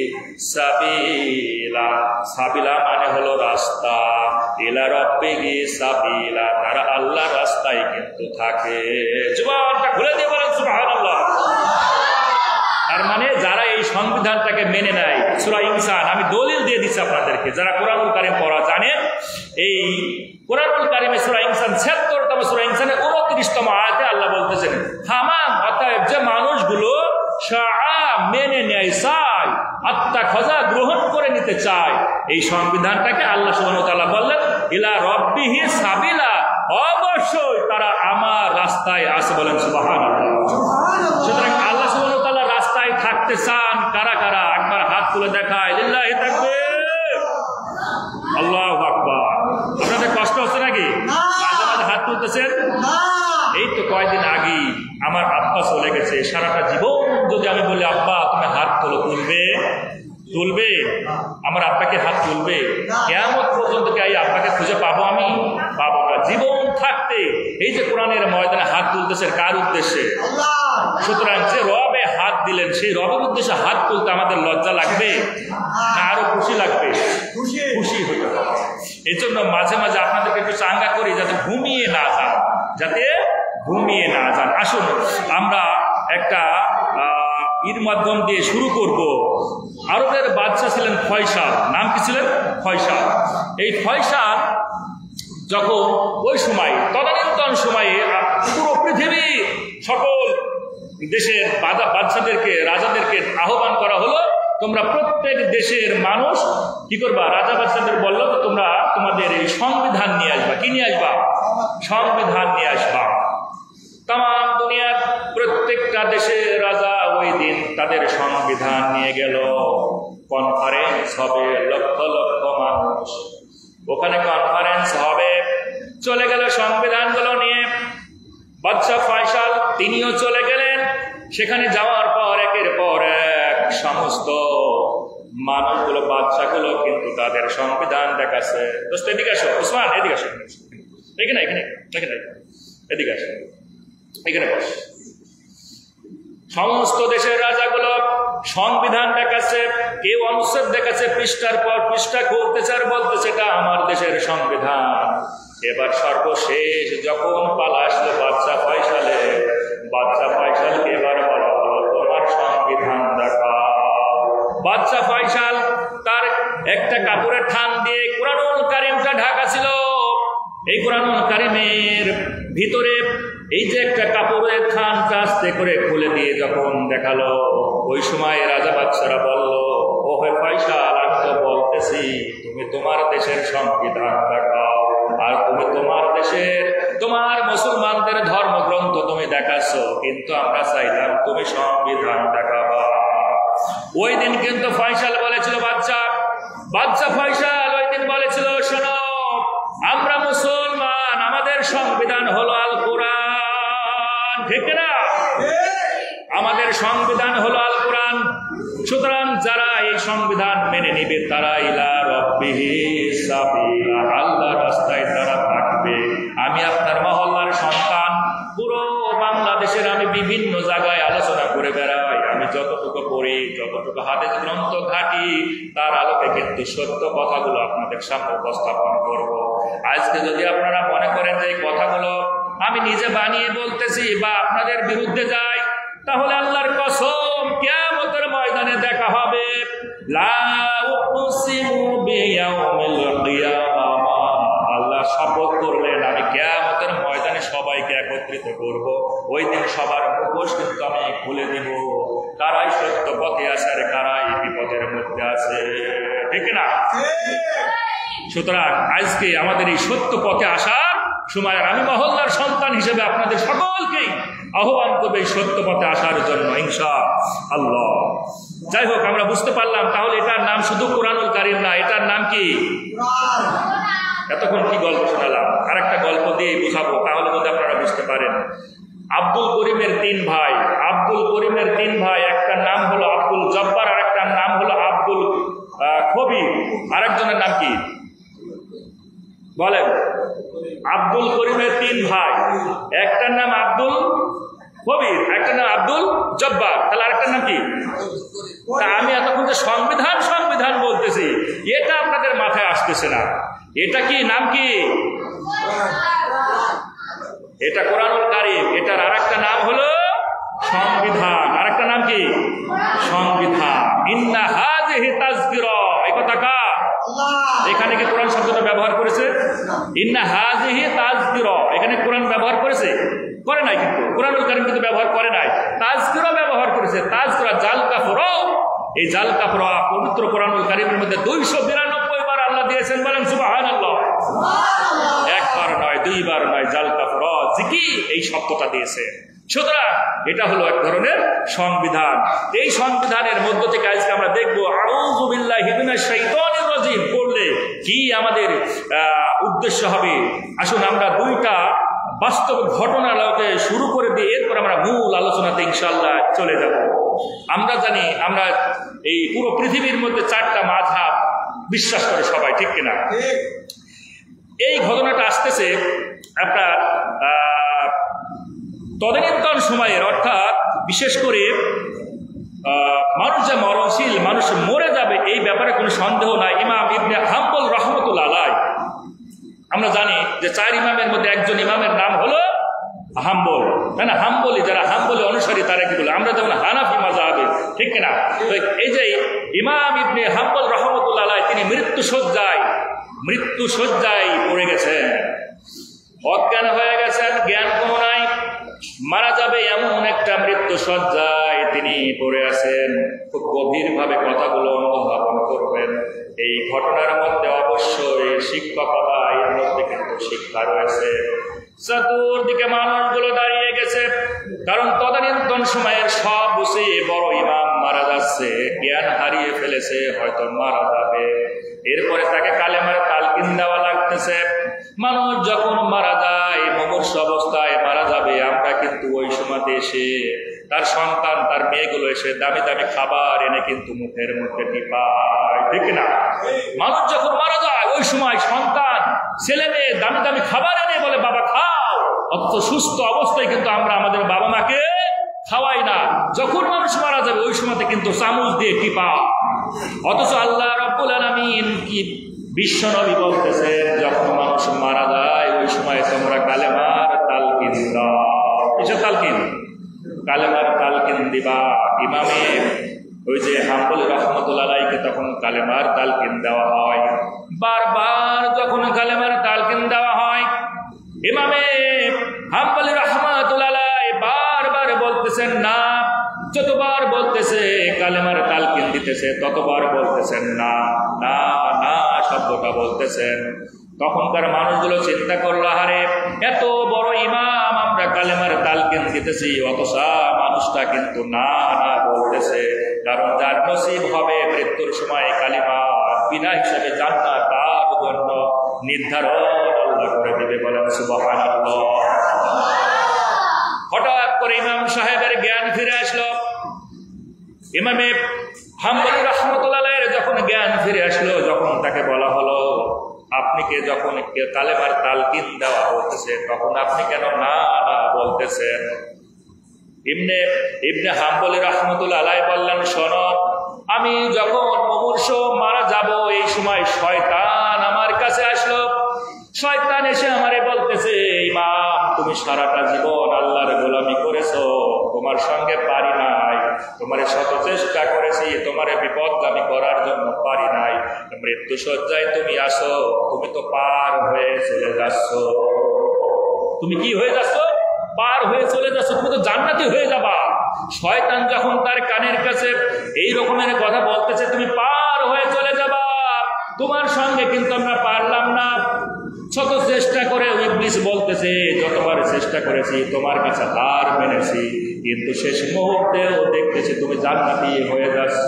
সাবিলা। সাবিলা মানে হলো রাস্তা, ইলা রাব্বিহি সাবিলা, তারা আল্লাহর রাস্তায় কিন্তু থাকে। জবানটা খুলে দিয়ে বলেন সুবহানাল্লাহ। তার মানে যারা এই সংবিধানটাকে মেনে নেয়, সূরা ইনসান, আমি দলিল দিয়ে দিচ্ছি আপনাদেরকে, যারা কুরআনুল কারীম পড়া জানেন, এই কুরআনুল কারীমে সূরা ইনসান ৭৬তম সূরা ইনসানের ২৯তম আয়াতে আল্লাহ বলতেছেন, হামান, অতএব যে মানুষগুলো মেনে নেয়, চায়, আত্তাখাযা, গ্রহণ করে নিতে চায় এই সংবিধানটাকে, আল্লাহ সুবহানাহু ওয়া তাআলা বললেন, ইলা রাব্বিহি সাবিলা, অবশ্যই তারা আমার রাস্তায় আছে। বলেন সুবহানাল্লাহ। সুতরাং আল্লাহ সুবহানাহু ওয়া তাআলা রাস্তায় থাকতে চান কারা কারা? একবার হাত তুলে দেখায়, লিল্লাহি তাকবীর, আল্লাহু আকবার। আপনাদের কষ্ট হচ্ছে নাকি? মাঝে মাঝে হাত তুলতেছেন। এই তো কয়েকদিন আগেই আমার আব্বা চলে গেছে। সারাটা জীবন যদি আমি বলি, আব্বা তুমি হাত তোলো, তুলবে? আমার আব্বাকে হাত তুলবে? কিয়ামত পর্যন্ত কি এই আব্বাকে খুঁজে পাবো? আমি পাবো না। জীবন থাকতে এই যে কোরআনের ময়দানে হাত তুলতেছে, কার উদ্দেশ্যে? সুতরাং যে রবে হাত দিলেন, সেই রবের উদ্দেশ্যে হাত তুলতে আমাদের লজ্জা লাগবে না আরো খুশি লাগবে? খুশি হইতে হবে। এই জন্য মাঝে মাঝে আপনাদেরকে একটু চাঙ্গা করি, যাতে ঘুমিয়ে না যান। আসুন আমরা একটা ঈদ মাধ্যম দিয়ে শুরু করব। আরবের বাদশা ছিলেন ফয়সাল। নাম কি ছিলেন? ফয়সাল। এই ফয়সাল যখন ওই সময়, তদানীন্তন সময়ে পুরো পৃথিবী সকল দেশের বাদশাদেরকে, রাজাদেরকে আহ্বান করা হলো, তোমরা প্রত্যেক দেশের মানুষ কি করবা? রাজা বাদশাদের বললো, তোমরা তোমাদের এই সংবিধান নিয়ে আসবা। কি নিয়ে আসবা? সংবিধান নিয়ে আসবা। তাম দুনিয়ার প্রত্যেকটা দেশের রাজা ওই দিন তাদের সংবিধান নিয়ে গেল। কনফারেন্স হবে, লক্ষ লক্ষ মানুষ ওখানে কনফারেন্স হবে। চলে গেল সংবিধানগুলো নিয়ে। বাদশা ফয়সাল তিনিও চলে গেলেন। সেখানে যাওয়ার পর একের পর এক সমস্ত মানুষগুলো, বাদশাগুলো কিন্তু তাদের সংবিধান দেখাচ্ছে। দোস্ত এদিকে আসো, উসমান এদিকে আসো, এখানে এদিকে আসো, এখানে বস। সমস্ত দেশের রাজাগুলো সংবিধান দেখাচ্ছে, কেউ অনুচ্ছেদ দেখাচ্ছে, পৃষ্ঠার পর পৃষ্ঠা খুলতেছে আর বলতেছে এটা আমার দেশের সংবিধান। এবার সর্বশেষ যখন পালা আসলো বাদশা ফয়সালকে এবার বলা হলো, তোমার সংবিধান দেখাও। বাদশা ফয়সাল তার একটা কাপড়ের থান দিয়ে কুরআনুল কারীমটা ঢাকা ছিল। এই কুরআনুল কারীমের ভিতরে এই যে একটা কাপড়ের থানটা আস্তে করে খুলে দিয়ে যখন দেখালো, ওই সময় রাজা বাদশারা বলল, ও হে ফয়সাল, আমি তো বলতেছি তুমি তোমার দেশের সংবিধান দেখাও, আর তুমি তোমার দেশের তোমার মুসলমানদের ধর্মগ্রন্থ তুমি দেখাচ্ছ, কিন্তু আমরা চাইলাম তুমি সংবিধান দেখাবা। ওই দিন কিন্তু ফয়সাল বলেছিল বাদশা ফয়সাল ওই দিন বলেছিল, শোনো, আমরা মুসলমান, আমাদের সংবিধান হলো আল কোরআন, ঠিক না? আমাদের সংবিধান হলো আল কোরআন। সুতরাং যারা এই সংবিধান মেনে নেবে তারা ইলা রাব্বিহি সাবিলা, আল্লাহর রাস্তায় তারা থাকবে। আমি আপনার মহল্লার সন্তান, পুরো বাংলাদেশের আমি বিভিন্ন জায়গায় আলোচনা করে বেড়াই, আমি যতটুকু পড়ি, যতটুকু হাদিস গ্রন্থ ঘাঁটি, তার আলোকে কিন্তু সত্য কথাগুলো আপনাদের সামনে উপস্থাপন করব। আজকে যদি আপনারা মনে করেন যে এই কথাগুলো আমি নিজে বানিয়ে বলতেছি বা আপনাদের বিরুদ্ধে যাই, তাহলে আল্লাহর কসম কিয়ামতের ময়দানে দেখা হবে। লা উকসিমু বিয়াউমিল কিয়ামাহ, আল্লাহ শপথ করলেন আমি কিয়ামতের ময়দানে সবাইকে একত্রিত করব। ওই দিন সবার মুখোশ কিন্তু আমি খুলে দেব, কারাই সত্য পথে আছে আর কারাই বিপদের মধ্যে আছে, ঠিক না? সুতরাং আজকে আমাদের এই সত্য পথে আসার সময় আমি মহল্লার সন্তান হিসেবে আপনাদের সকলকেই আহ্বান করবে এই সত্য পথে আসার জন্য, ইনশাআল্লাহ। যাই হোক, আমরা বুঝতে পারলাম তাহলে এটার নাম শুধু কুরআনুল কারীম না, এটার নাম কি? এতক্ষণ কি গল্প শোনালাম, আর একটা গল্প দিয়ে বোঝাবো, তাহলে যদি আপনারা বুঝতে পারেন। আব্দুল করিমের তিন ভাই, একটা নাম হলো আব্দুল জব্বার, আর একটা নাম হলো আব্দুল কবির, আরেকজনের নাম কি বলেন? আব্দুল করিমের তিন ভাই, একটার নাম আব্দুল কবির, একটা নাম আব্দুল জব্বার, তাহলে আরেকটার নাম কি? তা আমি এতক্ষণ যে সংবিধান বলতেছি, এটা আপনাদের মাথায় আসতেছে না। এটা কি নাম কি? এটা কুরআনুল কারীম, এটার আরেকটা নাম হলো সংবিধান, আরেকটা নাম কি? সংবিধান। ইন্না হাযিহি তাযকিরা, এই কথা কার? এখানে কি কোরআন শব্দটা ব্যবহার করেছে? ইন্না হাযিহি তাযকিরা, এখানে কোরআন ব্যবহার করেছে? করে নাই। কিন্তু কুরআনুল কারীম কিন্তু ব্যবহার করে নাই, তাযকিরা ব্যবহার করেছে। তাযকিরা জাল কাফরা, এই জাল কাফরা পবিত্র কুরআনুল কারীমের মধ্যে 292 বার আল্লাহ দিয়েছেন, বলেন সুবহানাল্লাহ। একবার নয়, দুইবার নয়, জাল কাফরা জিকি এই শব্দটা দিয়েছে। সুতরাং এটা হলো এক ধরনের সংবিধান। এই সংবিধানের মধ্য থেকে আজকে আমরা দেখবো আউযু বিল্লাহি মিনাশ শাইতানির রাজিম পড়লে কি আমাদের উদ্দেশ্য হবে। আসুন আমরা দুইটা বাস্তব ঘটনাকে শুরু করে দিয়ে এরপর আমরা মূল আলোচনাতে ইনশাআল্লাহ চলে যাব। আমরা জানি আমরা এই পুরো পৃথিবীর মধ্যে 4টা মাযহাব বিশ্বাস করে সবাই, ঠিক কিনা? এই ঘটনাটা আসতেছে আপনার তদানীন্তন সময়ের, অর্থাৎ বিশেষ করে মানুষ যে মরণশীল, মানুষ মরে যাবে এই ব্যাপারে কোনো সন্দেহ নাই। ইমাম ইবনে হাম্বল রাহমাতুল্লাহ আলাইহি, আমরা জানি যে 4 ইমামের মধ্যে একজন ইমামের নাম হলো হাম্বল, তাই না? হাম্বলি, যারা হাম্বলি অনুসারী তারা কি বলে, আমরা যেমন হানাফি মাযহাবে, ঠিক কিনা? তো এই যে ইমাম ইবনে হাম্বল রাহমাতুল্লাহ আলাইহি, তিনি মৃত্যু শয্যায় পড়ে গেছেন, অজ্ঞান হয়ে গেছেন, জ্ঞান কোনো নাই, মারা যাবে এমন একটা মৃত্যু শয্যায় তিনি পড়ে আছেন। খুব গভীরভাবে কথাগুলো অনুধাবন করবেন। এই ঘটনার মধ্যে অবশ্যই শিক্ষকতা, এর মধ্যে কিন্তু শিক্ষা রয়েছে। চতুর্দিকে মানুষগুলো দাঁড়িয়ে গেছে, কারণ তদানীন্তন সময়ের সব বুঝে বড় ইমাম মারা যাচ্ছে, জ্ঞান হারিয়ে ফেলেছে, হয়তো মারা যাবে, এরপরে তাকে কালেমার তালকিন দেওয়া লাগতেছে। মানুষ যখন মারা যায়, মুমূর্ষ অবস্থায় মারা যাবে, আমরা কিন্তু ওই সময়তে এসে তার সন্তান, তার মেয়েগুলো এসে দামি দামি খাবার এনে কিন্তু মুখের মধ্যে টিপায়, ঠিক না? মানুষ যখন মারা যায় ওই সময় সন্তান, ছেলে মেয়ে দামি দামি খাবার এনে বলে বাবা খাও, অথচ সুস্থ অবস্থায় কিন্তু আমরা আমাদের বাবা মাকে খাওয়াই না। যখন মানুষ মারা যাবে ওই সময়তে কিন্তু চামচ দিয়ে টিপা। অথচ আল্লাহ রাব্বুল আলামিন কি বিশ্বনবী বলতেছেন, যখন মানুষ মারা যায় ওই সময় তোমরা কালেমার তালকিন দাও। কিসের তালকিন? কালেমার তালকিন দিবা। ইমামে ওই যে হাম্বলি রহমতুল্লাহ আলাইহিকে তখন কালেমার তালকিন দেওয়া হয়। বারবার যখন কালেমার তালকিন দেওয়া হয়, ইমামে হাম্বলি রহমতুল্লাহ আলাইহি বারবার বলতেছেন না, যতবার বলতেছে কালেমার তালকিন দিতেছে ততবার বলতেছেন না না না শব্দটা বলতেছেন। তখনকার মানুষগুলো চিন্তা করলো, আরে এত বড় ইমাম, আমরা কালেমার তালকিন দিতেছি, অথচ মানুষটা কিন্তু না না বলতেছে। কারণ যার নসিব হবে মৃত্যুর সময় কালিমা বিনা হিসাবে জান্নাত তার জন্য নির্ধারণ আল্লাহ করে দিবে। বলেন সুবহানাল্লাহ। হঠাৎ করে ইমাম সাহেবের জ্ঞান ফিরে আসলো। ইমামে হাম্বলি রাহমাতুল্লাহ আলাইহি যখন জ্ঞান ফিরে আসলো, যখন তাকে বলা হলো আপনি কে যখন কালেমার তালকিন দেওয়া হতেছে তখন আপনি কেন না না বলতেছেন? ইবনে হাম্বলি রাহমাতুল্লাহ আলাইহি বললেন, শোনো, আমি যখন মুমূর্ষ মারা যাব এই সময় শয়তান আমার কাছে আসলো। শয়তান এসে আমারে বলতেছে, ইমাম তুমি সারাটা জীবন আল্লাহর গোলামি করেছো, তোমার সঙ্গে পারি নাই, তোমারে শত চেষ্টা করেছি, তোমারে বিপদগামী করার জন্য পারি নাই, মৃত্যু সজ্জায় তুমি আসো, তুমি তো পার হয়ে চলে যাচ্ছ। তুমি কি হয়ে যাচ্ছ? পার হয়ে চলে যাচ্ছ, তুমি তো জান্নাতি হয়ে যাবা। শয়তান যখন তার কানের কাছে এই রকমের কথা বলতেছে, তুমি পার হয়ে চলে যাবা, তোমার সঙ্গে কিন্তু আমরা পারলাম না, শত চেষ্টা করে ইবলিস বলতেছে, যতবার চেষ্টা করেছি তোমার কাছে হার মেনেছি, কিন্তু শেষ মুহূর্তেও দেখতেছি তুমি জান্নাতি হয়ে যাচ্ছ।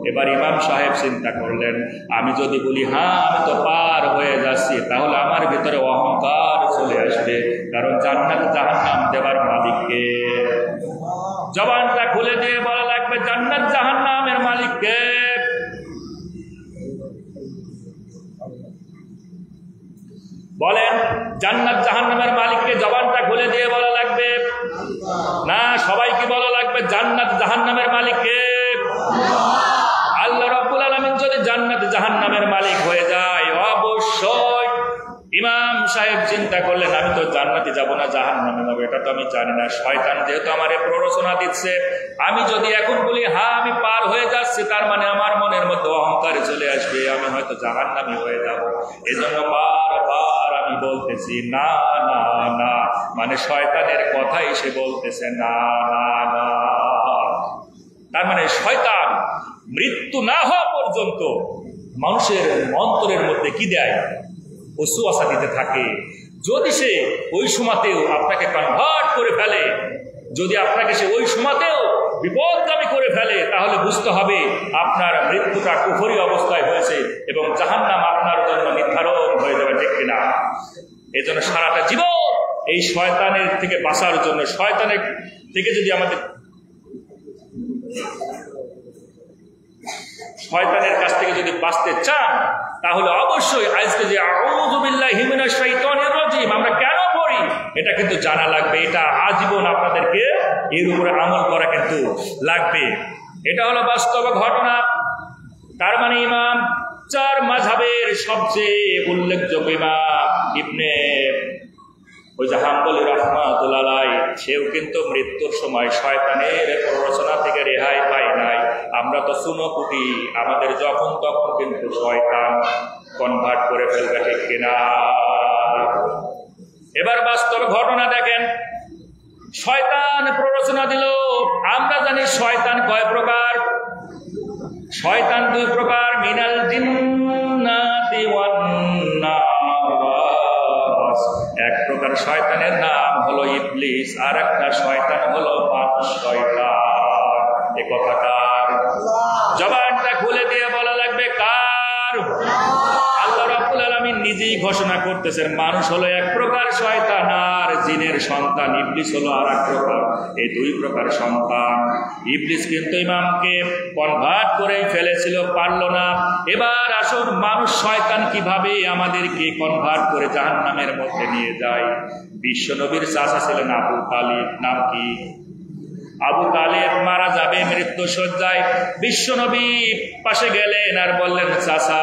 এবার ইমাম সাহেব চিন্তা করলেন, আমি যদি বলি হ্যাঁ আমি তো পার হয়ে যাচ্ছি, তাহলে আমার ভিতরে অহংকার চলে আসবে, কারণ জান্নাত জাহান্নাম দেবার মালিককে। জবানটা খুলে দিয়ে বলা লাগবে, জান্নাত জাহান্নামের মালিককে। বলেন, জান্নাত জাহান্নামের মালিককে জবানটা খুলে দিয়ে বলা লাগবে না সবাইকে বলা লাগবে জান্নাত জাহান্নামের মালিককে? আল্লাহ রাব্বুল আলামিন যদি জান্নাত জাহান্নামের মালিক হয়ে যায়, অবশ্যই ইমাম সাহেব চিন্তা করলেন, আমি তো জান্নাতে যাব না জাহান্নামে যাব, এটা তো আমি জানি না। শয়তান যেহেতু আমারে প্ররোচনা দিচ্ছে, আমি যদি এখন বলি হ্যাঁ আমি পার হয়ে যাচ্ছি, তার মানে আমার মনের মধ্যে অহংকার চলে আসবে, আমি হয়তো জাহান্নামী হয়ে যাব। এজন্য বারবার আমি বলতেছি না না না, মানে শয়তানের কথাই সে বলতেছে না না না। তার মানে শয়তান মৃত্যু না হওয়া পর্যন্ত মানুষের অন্তরের মধ্যে কি দেয়? ওয়াসওয়াসা দিতে থাকে। যদি সে ওই সময়তেও আপনাকে কনভার্ট করে ফেলে, যদি আপনাকে সে ওই সময়তেও বিপদগামী করে ফেলে, তাহলে বুঝতে হবে আপনার মৃত্যুটা কুফরি অবস্থায় হয়েছে এবং জাহান্নাম আপনার জন্য নির্ধারণ হয়ে যাবে, ঠিক কিনা? এই জন্য সারাটা জীবন এই শয়তানের থেকে বাঁচার জন্য, শয়তানের থেকে যদি আমাদের শয়তানের কাছ থেকে যদি বাঁচতে চান, তাহলে অবশ্যই আজকে যে আউযু বিল্লাহি মিনাশ শাইতানির রাজিম আমরা কেন পড়ি এটা কিন্তু জানা লাগবে। এটা আজীবন আপনাদেরকে এর উপরে আমল করা কিন্তু লাগবে। এটা হলো বাস্তব ঘটনা। তার মানে ইমাম চার মাযহাবের সবচেয়ে উল্লেখযোগ্য ইমাম ইবনে হাম্বলি রাহমাতুল্লাহ আলাইহি, সেও কিন্তু মৃত্যুর সময় শয়তানের প্ররোচনা থেকে রেহাই পায় নাই। আমরা তো সুনকুটি, আমাদের যখন তখন কিন্তু শয়তান কনভার্ট করে ফেলবে, ঠিক কিনা? এবার বাস্তব ঘটনা দেখেন, শয়তান প্ররোচনা দিল। আমরা জানি শয়তান কয় প্রকার? শয়তান দুই প্রকার, মিনাল জিন্নাতি ওয়ান নাস। এক প্রকার শয়তানের নাম হলো ইবলিস, আর একটা শয়তান হলো মানুষ শয়তান। এ কথাটার জবানটা খুলে দিয়ে বলা লাগবে কার? আল্লাহ রাব্বুল আলামিন নিজেই ঘোষণা করতেছেন, মানুষ হলো এক প্রকার শয়তান, আর জিনের সন্তান ইবলিস হলো আর এক প্রকার। এই দুই প্রকার সন্তান। ইবলিস কিন্তু ইমামকে কনভার্ট করে ফেলেছিল, পারল না। এবার আসুন, মানুষ শয়তান কিভাবে আমাদেরকে কনভার্ট করে জাহান্নামের মধ্যে নিয়ে যায়। বিশ্ব নবীর চাচা ছিলেন আবু তালিব। নাম কি? আবু তালেব মারা যাবে মৃত্যু সজ্জায়। বিশ্ব নবী পাশে গেলেন আর বললেন, চাচা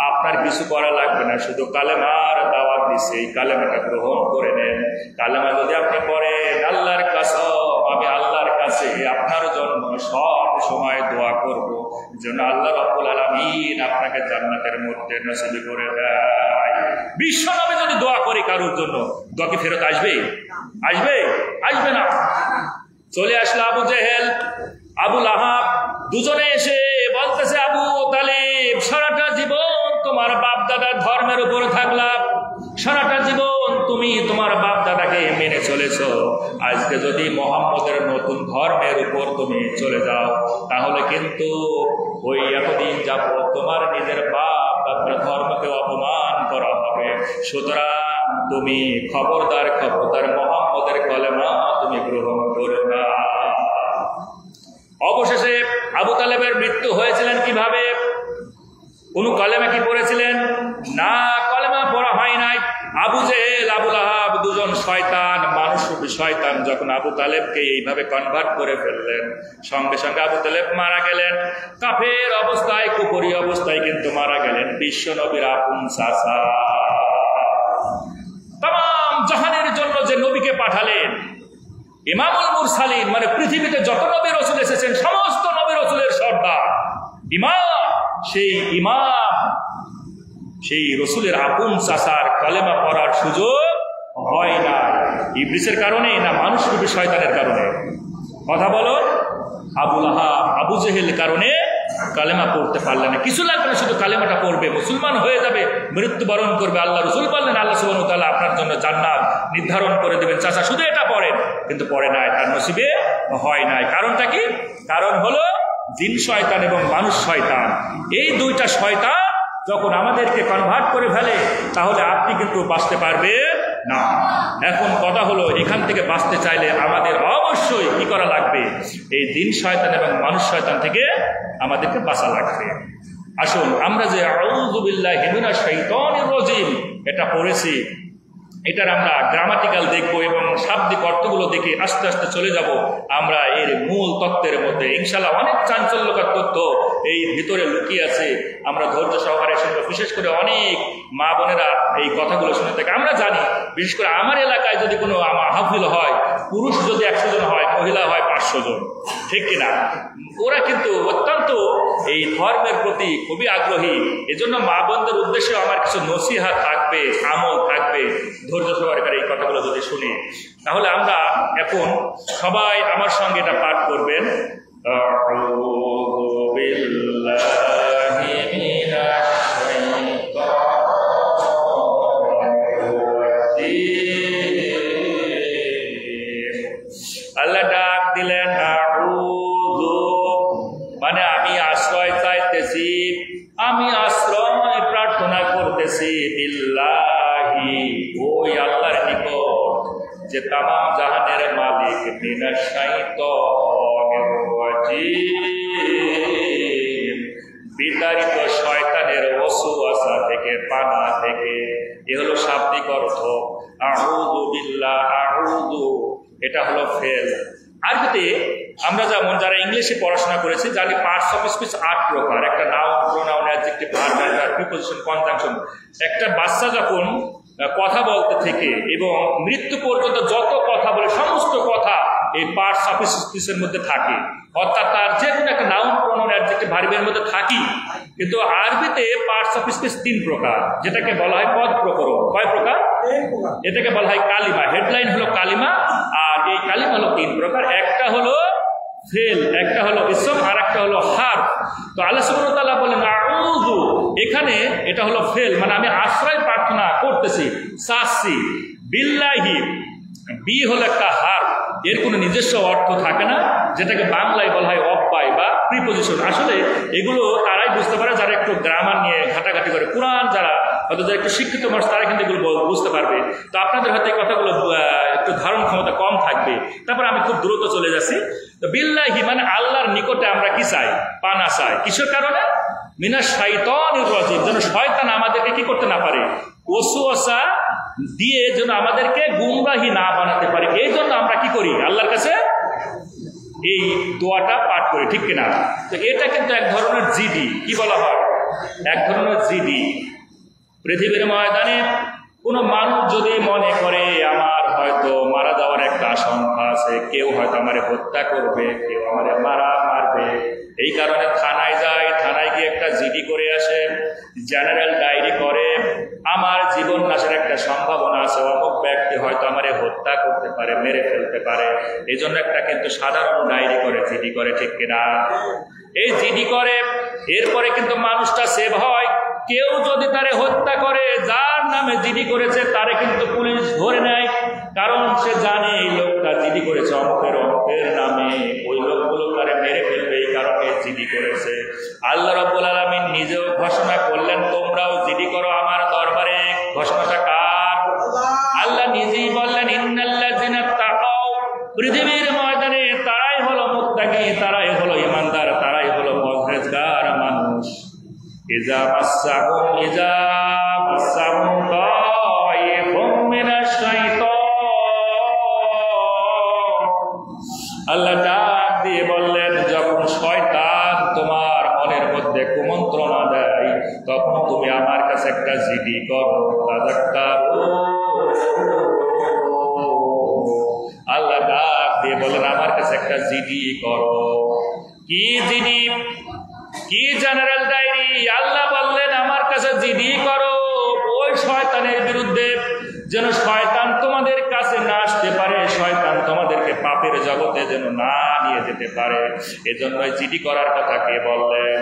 আপনার কিছু করা লাগবে না, শুধু কালেমার দাওয়াত দিছে, এই কালেমাটা গ্রহণ করে নেন। কালেমা যদি আপনি পড়েন, আল্লাহর কসম আমি আল্লাহর কাছে আপনার জন্য সব সময় দোয়া করব যেন আল্লাহ রাব্বুল আলামিন আপনাকে জান্নাতের মধ্যে নসিব করে দেয়। বিশ্বনবী যদি দোয়া করে কারোর জন্য, দোয়া কি ফেরত আসবে? আসবে? আসবে না। চলে আসলো আবু জেহেল, আবু লাহাব, দুজনে এসে বলতেছে, আবু তালিব, সারাটা জীবন তোমার বাপ দাদার ধর্মের উপর থাকলাম, সারাটা জীবন তুমি তোমার বাপ দাদাকে মেনে চলেছো, আজকে যদি মোহাম্মদের নতুন ধর্মের উপর তুমি চলে যাও তাহলে কিন্তু ওই এতদিন যাবো তোমার নিজের বাপ দাদার ধর্মকে অপমান করা হবে। সুতরাং তুমি খবরদার মোহাম্মদের কলেমা তুমি গ্রহণ করো না। অবশেষে আবু তালেবের মৃত্যু হয়েছিলেন কিভাবে? কোন কলেমা কি পড়েছিলেন? না, কলেমা পড়া হয় নাই। আবু জেহেল, আবু লাহাব দুজন শয়তান, মানুষরূপী শয়তান, যখন আবু তালেবকে এইভাবে কনভার্ট করে ফেললেন, সঙ্গে সঙ্গে আবু তালেব মারা গেলেন। কাফের অবস্থায়, কুফরি অবস্থায় কিন্তু মারা গেলেন বিশ্ব নবীর আপন চাচা। তাম জাহানের জন্য যে নবীকে পাঠালেন, ইমামুল মুরসালিন, মানে পৃথিবীতে যত নবী রাসূল এসেছেন সমস্ত নবী রাসূলের সর্দার ইমাম, সেই রাসূলের আপন চাচার কালেমা পড়ার সুযোগ হয় না। ইবলিসের কারণে না মানুষরূপী শয়তানের কারণে? কথা বলো। আবু লাহাব, আবু জেহেল কারণে কালেমা পড়তে পারলেন না। কিছু লাগবে না, শুধু কালেমাটা পড়বে, মুসলমান হয়ে যাবে, মৃত্যুবরণ করবে। আল্লাহ রাসূল বললেন আল্লাহ সুবহানাহু ওয়া তাআলা আপনার জন্য জান্নাত নির্ধারণ করে দেবেন, চাচা শুধু এটা পড়েন। কিন্তু পড়ে নাই, তার নসিবে হয় নাই। কারণটা কি? কারণ হলো জিন শয়তান এবং মানুষ শয়তান। এই দুইটা শয়তান যখন আমাদেরকে কনভার্ট করে ফেলে তাহলে আপনি কিন্তু বাঁচতে পারবেন না। এখন কথা হলো, এখান থেকে বাঁচতে চাইলে আমাদের অবশ্যই কি করা লাগবে? এই জিন শয়তান এবং মানুষ শয়তান থেকে আমাদেরকে বাঁচা লাগবে। আসুন, আমরা যে আউযু বিল্লাহি মিনাশ শাইতানির রাজিম এটা পড়েছি, এটার আমরা গ্রামাটিক্যাল দেখবো এবং শাব্দিক অর্থগুলো দেখে আস্তে আস্তে চলে যাব আমরা এর মূল তত্ত্বের মধ্যে। ইনশাআল্লাহ অনেক চাঞ্চল্যকর তথ্য এই ভিতরে লুকিয়ে আছে, আমরা ধৈর্য সহকারে শুনবো। বিশেষ করে অনেক মা বোনেরা এই কথাগুলো শুনে থাকে। আমরা জানি, বিশেষ করে আমার এলাকায় যদি কোনো মাহফিল হয়, পুরুষ যদি 100 জন হয়, মহিলা হয় 500 জন, ঠিক কিনা? ওরা কিন্তু অত্যন্ত এই ধর্মের প্রতি খুবই আগ্রহী। এজন্য মা বোনদের উদ্দেশ্যে আমার কিছু নসিহত থাকবে, আমল থাকবে। ধৈর্য সহকারে এই কথাগুলো যদি শুনি তাহলে আমরা এখন সবাই আমার সঙ্গে এটা পাঠ করবেন। আল্লাহ ডাক দিলেন, মানে আমি আশ্রয় চাইতেছি, আমি আশ্রয় প্রার্থনা করতেছি বিল্লাহি, ওই আল্লাহর নিকট যে তামাম জাহানের মালিক, মিনাশ শাইতানির রাজিম, বিতাড়িত শয়তানের ওয়াসওয়াসা থেকে, পানা থেকে। এ হলো শাব্দিক অর্থ। আউযু বিল্লাহ, আউযু এটা হলো ফেল। আরবিতে আমরা যেমন যারা ইংলিশে পড়াশোনা করেছি জানি পার্টস অফ স্পিচ 8 প্রকার। একটা noun, pronoun, adjective, verb, adverb, preposition, conjunction. একটা বাচ্চা যখন কথা বলতে থেকে এবং মৃত্যু পর্যন্ত যত কথা বলে সমস্ত কথা এই পার্টস অফ স্পিচের মধ্যে থাকে, অর্থাৎ তার যে কোনো একটা নাউন, প্রোনাউন, অ্যাডজেক্টিভ, ভার্বের মধ্যে থাকি। কিন্তু আরবিতে পার্টস অফ স্পিচ 3 প্রকার, যেটাকে বলা হয় পদ প্রকরণ। কয় প্রকার? এটাকে বলা হয় কালিমা। হেডলাইন হলো কালিমা, আর এই কালিমা হলো 3 প্রকার। একটা হলো ফেল, একটা হলো ইসম, আর একটা হলো হারফ। তো আল্লাহ সুবহানাহু ওয়া তাআলা বলেন আউযু, এখানে এটা হলো ফেল, মানে আমি আশ্রয় প্রার্থনা করতেছি, চাচ্ছি। বিল্লাহি, বি হলো একটা হারফ, এর কোনো নিজস্ব অর্থ থাকে না, যেটাকে বাংলায় বলা হয় অব্যয় বা প্রিপোজিশন। আসলে এগুলো তারাই বুঝতে পারে যারা একটু গ্রামার নিয়ে ঘাটাঘাটি করে। কুরআন যারা হয়তো যারা একটু শিক্ষিত মানুষ তারা কিন্তু এগুলো বুঝতে পারবে। তো আপনাদের হয়তো এই কথাগুলো একটু ধারণ ক্ষমতা কম থাকবে। তারপর আমি খুব দ্রুত চলে যাচ্ছি। তো বিল্লাহি মানে আল্লাহর নিকটে আমরা কি চাই? পানা চাই। কিসের কারণে? মিনাশ শাইতানির রাজিম, যেন শয়তান আমাদেরকে কি করতে না পারে, ওয়াসওয়াসা দিয়ে যেন আমাদেরকে গুমরাহি না বানাতে পারে। এই জন্য আমরা কি করি? আল্লাহর কাছে এই দোয়াটা পাঠ করি, ঠিক কিনা? তো এটা কিন্তু এক ধরনের জিডি। কি বলা হয়? এক ধরনের জিডি। পৃথিবীর ময়দানে কোনো মানুষ যদি মনে করে আমার হয়তো মারা যাওয়ার একটা আশঙ্কা আছে, কেউ হয়তো আমারে হত্যা করবে, কেউ আমারে মারবে। এই কারণে থানায় যায়, থানায় গিয়ে একটা জিডি করে আসে, জেনারেল ডায়েরি করে, আমার জীবন নাশের একটা সম্ভাবনা আছে, অমুক ব্যক্তি হয়তো আমারে হত্যা করতে পারে, মেরে ফেলতে পারে, এই জন্য একটা কিন্তু সাধারণ ডায়েরি করে, জিডি করে, ঠিক কিনা? এই জিডি করে, এরপরে কিন্তু মানুষটা সেভ হয়। কেউ যদি তারে হত্যা করে, যার নামে জিডি করেছে তারে কিন্তু পুলিশ ধরে নেয়, কারণ সে জানে এই লোকটা জিডি করেছে অমুকের নামে, ওই লোকগুলো তারে মেরে ফেলবে, এই কারণে জিডি করেছে। আল্লাহ রাব্বুল আলামিন নিজেও ঘোষণা করলেন, তোমরাও জিডি করো আমার দরবারে। ঘোষণাটা কার? আল্লাহ নিজেই বললেন, ইন্নাল্লাযিনা তাকাও, পৃথিবীর ময়দানে তারাই হলো মুত্তাকি, তারাই হলো ইমানদার, তারাই হলো পরহেজগার মানুষ। ইজা মাসসাহুম তাইফুম মিনাশ শাইতান, আল্লাহ ডাক দিয়ে বললেন, যখন শয়তান তোমার মনের মধ্যে কুমন্ত্রণা দেয়, তখন তুমি আমার কাছে একটা জিডি করো, তাযাক্কারু। আল্লাহ ডাক দিয়ে বললেন, আমার কাছে একটা জিডি করো। কি জিডি? কি জেনারেল ডায়েরি? আল্লাহ বললেন, আমার কাছে জিডি করো ওই শয়তানের বিরুদ্ধে, যেন শয়তান তোমাদের কাছে না আসতে পারে, শয়তান তোমাদেরকে পাপের জগতে যেন না নিয়ে যেতে পারে। এজন্য জিডি করার কথা কে বললেন?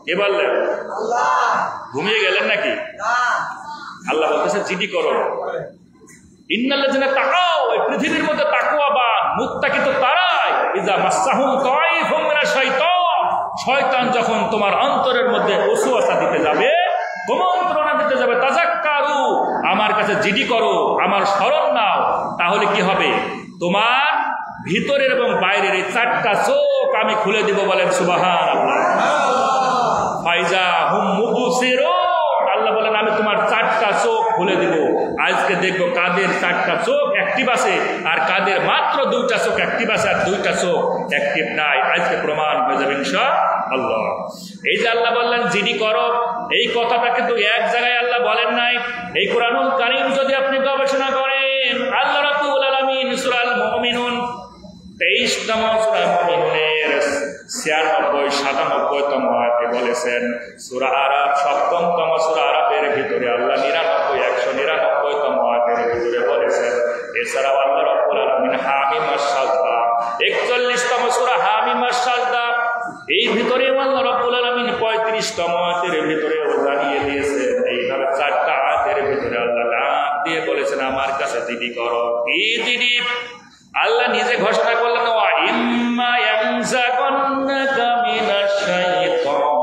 কে বললেন? ঘুমিয়ে গেলেন নাকি? আল্লাহ বলতেছে জিডি করো। ইন্নাল্লাযিনা তাকাও, এই পৃথিবীর মধ্যে তাকওয়াবান মুত্তাকি তো তারাই। ইজা মাসসাহুম তাইফুম মিনাশ শাইতান, শয়তান যখন তোমার অন্তরের মধ্যে ওসওয়াসা দিতে যাবে, কুমন্ত্রণা দিতে যাবে, তাযাক্কারু, আমার কাছে জিডি করো, আমার স্মরণ নাও, তাহলে কি হবে? তোমার ভিতরের এবং বাইরের এই চারটা চোখ আমি খুলে দিব। বলেন সুবহানাল্লাহ। ফাইজা হুম মুবসিরুন, আল্লাহ বলেন, আমি তোমার চারটা চোখ খুলে দিব। আজকে দেখবো কাদের চারটা চোখ অ্যাক্টিভ আছে, আর কাদের মাত্র দুইটা চোখ অ্যাক্টিভ আছে, আর দুইটা চোখ অ্যাক্টিভ নাই। আজকে প্রমাণ হয়ে যাবে ইনশাআল্লাহ। এই যে আল্লাহ বললেন জিডি করো, এই কথাটা কিন্তু এক জায়গায় আল্লাহ বলেন নাই। এই কোরআনুল কারীম যদি আপনি গবেষণা করেন, আল্লাহ রাব্বুল আলামিন সূরা আল মুমিনুন 23তম সূরা মুমিনুনের 96-97তম আয়াতে বলেছেন, সূরা আরাফ 7তম সূরা আরাফের ভিতরে আল্লাহ 199তম আয়াতের ভিতরে বলেছেন। এছাড়াও আল্লাহ রাব্বুল আলামিন হামিম আস-সাজদা 41তম সূরা হামিম আস-সাজদা, এই ভিতরে আল্লাহ রাব্বুল আলামিন 35তম আয়াতের ভিতরে জানিয়ে দিয়েছেন। এইভাবে চারটা আয়াতের ভিতরে আল্লাহ ডাক দিয়ে বলেছেন, আমার কাছে জিডি করো। কি জিডি? আল্লাহ নিজে ঘোষণা করলেন, ওয়া ইম্মা ইয়ানজাগান্নাকা মিনাশ শাইতানি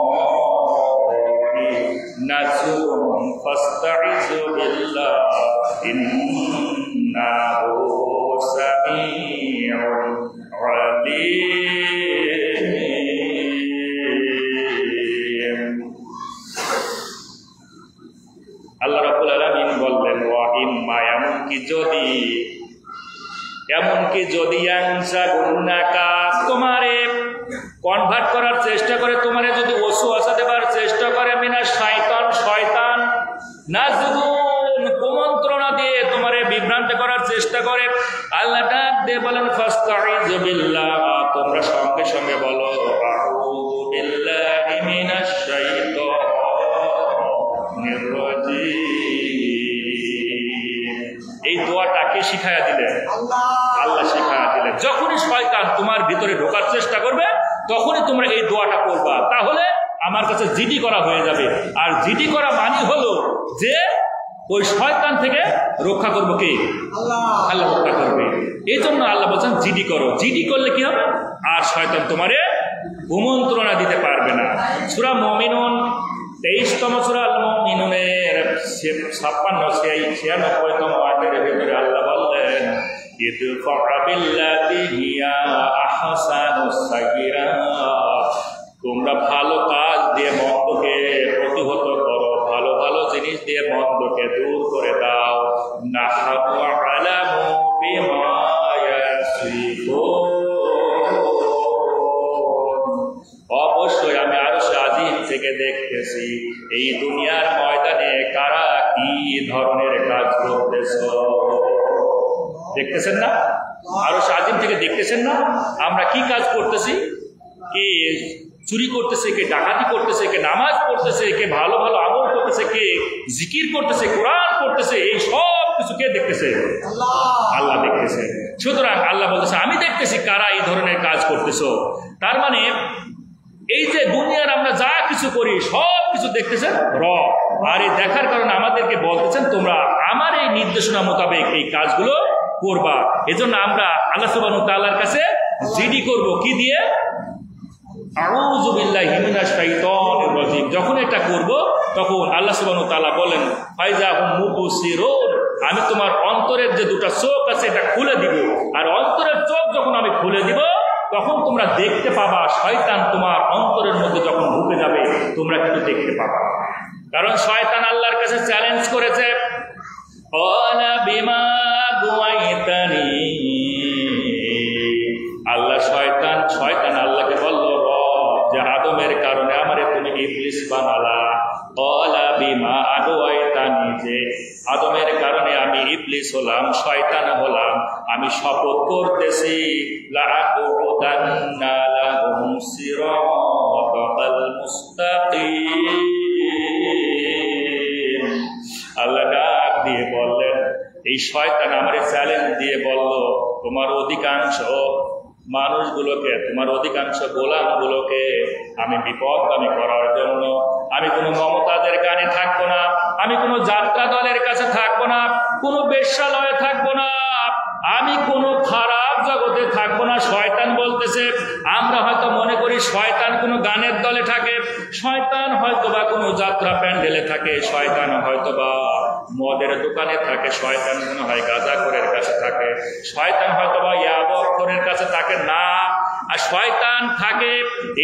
নাযগুন ফাসতাইয বিল্লাহ ইন্নাহু সামিউন আলীম। আল্লাহ রাব্বুল আলামিন বললেন, ওয়া ইম্মা, এমনকি যদি তোমারে কনভার্ট করার চেষ্টা করে, তোমারে যদি ওয়াসওয়াসা দেবার চেষ্টা করে, মিনাশ শাইতান, শয়তান, নাযগুন, কুমন্ত্রণা দিয়ে তোমারে বিভ্রান্ত করার চেষ্টা করে, আল্লাহ ডাক দিয়ে বলেন, ফাসতাইয বিল্লাহ, তোমরা সঙ্গে সঙ্গে বলো, আউযু বিল্লাহি মিনাশ শাইতানির রাজীম। এই দোয়াটাকে শিখায়া দিলেন আল্লাহ, শিখায়া দিলেন। যখনই শয়তান তোমার ভিতরে ঢোকার চেষ্টা করবে, তখনই তোমরা এই দোয়াটা করবা, তাহলে আমার কাছে জিডি করা হয়ে যাবে। আর জিডি করা মানে হলো যে ওই শয়তান থেকে রক্ষা করবো কে? আল্লাহ রক্ষা করবে। এই জন্য আল্লাহ বলছেন জিডি করো। জিডি করলে কি হবে? আর শয়তান তোমারে কুমন্ত্রণা দিতে পারবে না। সূরা মুমিনুন 23তম সূরা আল মুমিনুনের 56-96তম আয়াতের ভিতরে আল্লাহ বললেন, ইদফা বিল্লাতি হিয়া আহসানুস সাগীরাত, তোমরা ভালো কাজ দিয়ে মন্দকে প্রতিহত করো, ভালো ভালো জিনিস দিয়ে মন্দকে দূর করে দাও। নাহনু আলামু বিমা ইয়াসিফুন, অবশ্যই আমি আরশে আজিম থেকে দেখতেছি এই দুনিয়ার ময়দানে কারা কি ধরনের কাজ করতেছ। দেখতেছেন না? আরো আজিম থেকে দেখতেছেন না আমরা কি কাজ করতেছি? কে চুরি করতেছে, কে ডাকাতি করতেছে, কে নামাজ পড়তেছে, কে ভালো ভালো আমল করতেছে, কে জিকির করতেছে, কোরআন করতেছে, এই সব কিছু কে দেখতেছে? আল্লাহ দেখতেছে। সুতরাং আল্লাহ বলতেছে আমি দেখতেছি কারা এই ধরনের কাজ করতেছো। তার মানে এই যে দুনিয়ার আমরা যা কিছু করি সব কিছু দেখতেছেন রব, আর এই দেখার কারণে আমাদেরকে বলতেছেন তোমরা আমার এই নির্দেশনা মোতাবেক এই কাজগুলো করবা। এজন্য আমরা আল্লাহ সুবহানাহু ওয়া তাআলার কাছে জিডি করব কি দিয়ে? আউযু বিল্লাহি মিনাশ শাইতানির রাজিম। যখন এটা করব তখন আল্লাহ সুবহানাহু ওয়া তাআলা বলেন ফাইজা হুম মুবসিরুন, আমি তোমার অন্তরের যে দুটো চোখ আছে এটা খুলে দিব, আর অন্তরের চোখ যখন আমি খুলে দিব তখন তোমরা দেখতে পাবা শয়তান তোমার অন্তরের মধ্যে যখন ঢুকে যাবে তোমরা কিন্তু দেখতে পাবা। কারণ শয়তান আল্লাহর কাছে চ্যালেঞ্জ করেছে আল্লাহ শয়তান আল্লাহকে বলল যে আদমের কারণে আমারে তুমি ইবলিস বানালা। ক্বালা বিমা আগওয়াইতানি, যে আদমের কারণে আমি ইবলিস হলাম, শয়তান হলাম, আমি শপথ করতেছি লাআকুদান্না লাহুম সিরাতাল মুস্তাকিম। আল্লাহ ডাক দিয়ে বললেন, এই শয়তান আমারে চ্যালেঞ্জ দিয়ে বলল তোমার অধিকাংশ মানুষগুলোকে, তোমার অধিকাংশ গোলামগুলোকে আমি বিপদগামী করার জন্য আমি কোনো মমতাজের গানে থাকবো না, আমি কোনো যাত্রা দলের কাছে থাকবো না, কোনো বেশ্যালয়ে থাকবো না, আমি কোনো খারাপ জগতে থাকবো না। শয়তান বলতেছে আমরা হয়তো মনে করি শয়তান কোনো গানের দলে থাকে, শয়তান হয়তো বা কোনো যাত্রা প্যান্ডেলে থাকে, শয়তান হয়তো বা মদের দোকানে থাকে, শয়তান মনে হয় গাঁজাখোরের কাছে থাকে, শয়তান হয়তো বা ইয়াবখোরের কাছে থাকে না, আর শয়তান থাকে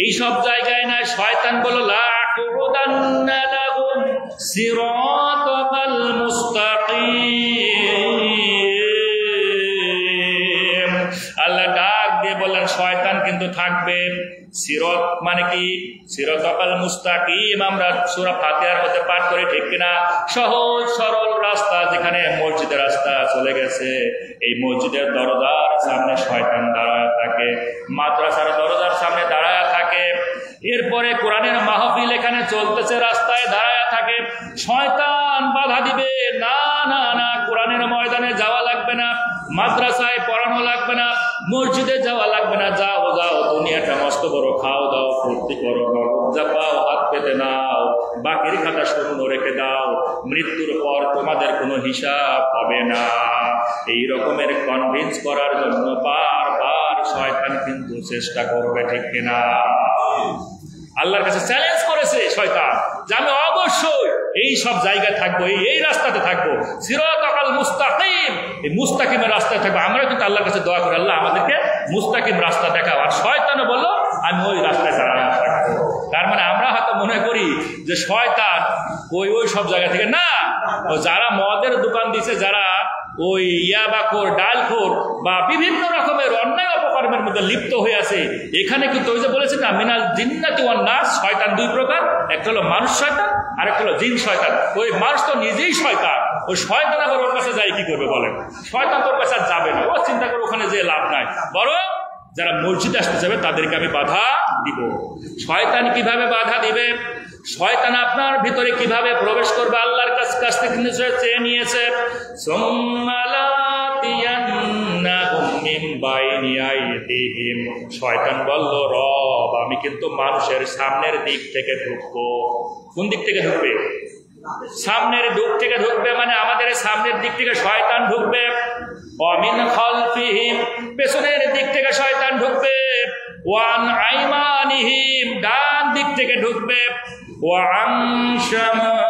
এই সব জায়গায় না। শয়তান বলল লাআকুদান্না লাহুম সিরাতাল মুস্তাকিম। আল্লাহ ডাক দিয়ে বললেন শয়তান কিন্তু থাকবে। সিরাত মানে কি? সিরাতাল মুস্তাকিম আমরা সূরা ফাতিহার মধ্যে পাঠ করি, ঠিক কিনা? সহজ সরল রাস্তা, যেখানে মসজিদের রাস্তা চলে গেছে, এই মসজিদের দরজার সামনে শয়তান দাঁড়ায় থাকে, মাদ্রাসার দরজার সামনে দাঁড়ায় থাকে, এরপরে কোরআনের মাহফিল এখানে চলতেছে রাস্তায় দাঁড়ায় থাকে, শয়তান বাধা দিবে না না না কোরআনের ময়দানে যাওয়া লাগবে না, মাদ্রাসায় পড়ানো লাগবে না, মসজিদে যাওয়া লাগবে না, যাও যাও দুনিয়াটা মস্ত বড়, খাও দাও ফুর্তি করো, লজ্জা পাও হাত পেতে নাও, বাকির খাতা শূন্য রেখে দাও, মৃত্যুর পর তোমাদের কোনো হিসাব হবে না। এই রকমের কনভিন্স করার জন্য বারবার শয়তান কিন্তু চেষ্টা করবে, ঠিক কিনা? আল্লাহর কাছে চ্যালেঞ্জ করেছে শয়তান যে আমি অবশ্যই এই সব জায়গায় থাকবো, এই রাস্তাতে থাকবো, সিরাতাল মুস্তাকিম, এই মুস্তাকিমের রাস্তায় থাকবো। আমরা কিন্তু আল্লাহর কাছে দোয়া করি আল্লাহ আমাদেরকে মুস্তাকিম রাস্তা দেখাও, আর শয়তানও বললো আমি ওই রাস্তায় দাঁড়ায় থাকবো। তার মানে আমরা হয়তো মনে করি যে শয়তান ওই সব জায়গা থেকে না, যারা মদের দোকান দিছে, যারা ওই ইয়াবাখোর ডালখোর বা বিভিন্ন রকমের অন্যায় অপকর্মের মধ্যে লিপ্ত হয়ে আছে, এখানে কিন্তু ওই যে বলেছে না মিনাল জিন্নাতি ওয়ান নাস, শয়তান দুই প্রকার, একটা হলো মানুষ শয়তান আর একটা হলো জিন শয়তান। ওই মানুষ তো নিজেই শয়তান, ওই শয়তান আবার ওর কাছে যাই কি করবে বলেন? শয়তান তোর কাছে যাবে না, ও চিন্তা করে ওখানে যে লাভ নাই, বরং যারা মসজিদে আসতে যাবে তাদেরকে আমি বাধা দিব। শয়তান কিভাবে বাধা দিবে? শয়তান আপনার ভিতরে কিভাবে প্রবেশ করবে আল্লাহর কাছ থেকে চেয়ে নিয়েছে। শয়তান বলল রব আমি কিন্তু মানুষের সামনের দিক থেকে ঢুকবো। কোন দিক থেকে ঢুকবে? সামনের দিক থেকে ঢুকবে, মানে আমাদের সামনের দিক থেকে শয়তান ঢুকবে। ওয়ামিন খালফিহিম, পেছনের দিক থেকে শয়তান ঢুকবে। ওয়ান আইমানিহিম, ডান দিক থেকে ঢুকবে। ওয়ান শামাইলিহিম,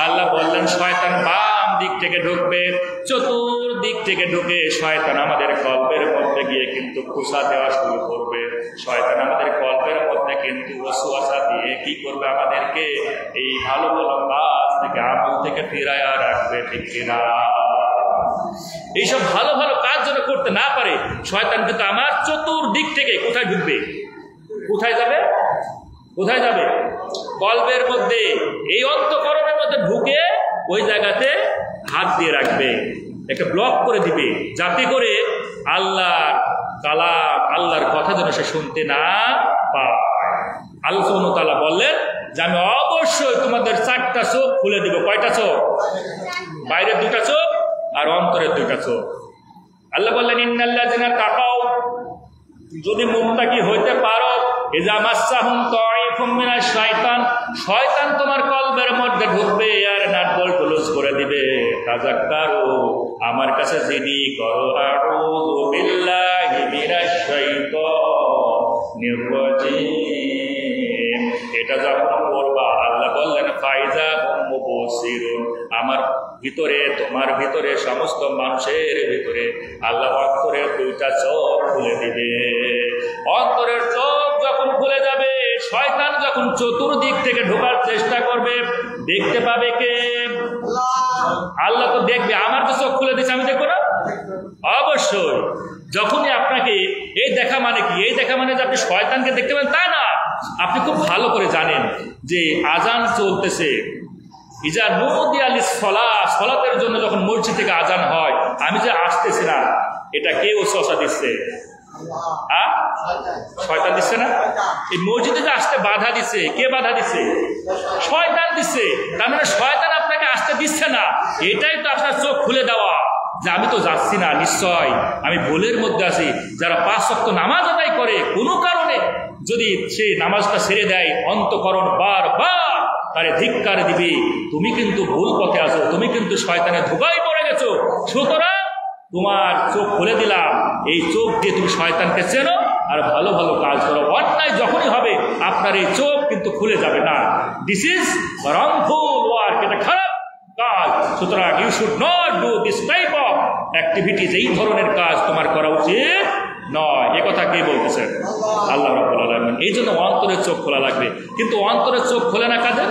আল্লাহ বললেন শয়তান বাম দিক থেকে ঢুকবে। চতুর্দিক থেকে ঢুকে শয়তান আমাদের কল্পের মধ্যে গিয়ে কিন্তু খুশা দেওয়া শুরু করবে। শয়তান আমাদের কল্পের মধ্যে কিন্তু ওয়াসওয়াসা দিয়ে কি করবে? আমাদেরকে এই ভালো ভালো কাজ থেকে, আমল থেকে ফিরায়া রাখবে, ঠিক কিনা? এইসব ভালো ভালো কাজ যেন করতে না পারে শয়তান কিন্তু আমার চতুর্দিক থেকে কোথায় ঢুকবে? কোথায় যাবে? কোথায় যাবে? কল্পের মধ্যে, এই অন্তঃকরণের মধ্যে ঢুকে ওই জায়গাতে হাত দিয়ে রাখবে, একটা ব্লক করে দিবে, যাতে করে আল্লাহর কালাম, আল্লাহর কথা যেন সে শুনতে না পায়। আল্লাহ সুবহানাহু ওয়া তাআলা বললেন যে আমি অবশ্যই তোমাদের 4টা চোখ খুলে দিব। কয়টা চোখ? বাইরের 2টা চোখ আর অন্তরের 2টা চোখ। আল্লাহ বললেন ইন্নাল্লাযিনা তাকাও, যদি মুত্তাকি হইতে পারো, ইযা মাসসাহুম তাঈফুম মিনাশ শাইতান, শয়তান তোমার কলবের মধ্যে ঢুকবে আর নাট বল্টু লুজ করে দিবে। তাযাক্কারু, আমার কাছে জিডি করো, আউযু বিল্লাহি মিনাশ শাইতানির রাজীম। এটা যখন করবা, আল্লাহ বললেন ফাইজা হুম মুবসিরুন, আমার ভিতরে, তোমার ভিতরে, সমস্ত মানুষের ভিতরে আল্লাহ অন্তরের 2টা চোখ খুলে দিবে। অন্তরের চোখ যখন খুলে যাবে, শয়তান যখন চতুর্দিক থেকে ঢোকার চেষ্টা করবে, দেখতে পাবে কে? আল্লাহ তো দেখবে। আমার তো চোখ খুলে দিচ্ছে, আমি দেখবো না? অবশ্যই। যখনই আপনাকে এই দেখা মানে কি? এই দেখা মানে যে আপনি শয়তানকে দেখতে পাবেন তা না। আপনি খুব ভালো করে জানেন যে আজান চলতেছে, ইজা নুদিয়া লিস-সালাহ, সালাতের জন্য যখন মসজিদ থেকে আজান হয়, আমি যে আসতেছি না, এটা কে ওসওয়াসা দিচ্ছে? শয়তান দিচ্ছে না? এই মসজিদে যে আসতে বাধা দিচ্ছে, কে বাধা দিচ্ছে? শয়তান দিচ্ছে। তার মানে শয়তান আপনাকে আসতে দিচ্ছে না। এটাই তো আপনার চোখ খুলে দেওয়া, যে আমি তো যাচ্ছি না, নিশ্চয় আমি ভুলের মধ্যে আছি। যারা 5 ওয়াক্ত নামাজ আদায় করে, কোনো কারণে যদি সে নামাজটা ছেড়ে দেয়, অন্তঃকরণ বারবার তারে ধিক্কার দিবে, তুমি কিন্তু ভুল পথে আছো, তুমি কিন্তু শয়তানের ধোঁকায় পড়ে গেছো। সুতরাং তোমার চোখ খুলে দিলাম, এই চোখ দিয়ে তুমি শয়তানকে চেনো আর ভালো ভালো কাজ করো। অন্যায় যখনই হবে আপনার এই চোখ কিন্তু খুলে যাবে না। দিস ইজ রংফুল ওয়ার্ক, এটা খারাপ কাজ। সুতরাং you should not do this type of activities, এই ধরনের কাজ তোমার করা উচিত নয়। এ কথা কে বলতেছেন? আল্লাহ রাব্বুল আলামিন। এই জন্য অন্তরের চোখ খোলা লাগবে। কিন্তু অন্তরের চোখ খোলে না কাদের?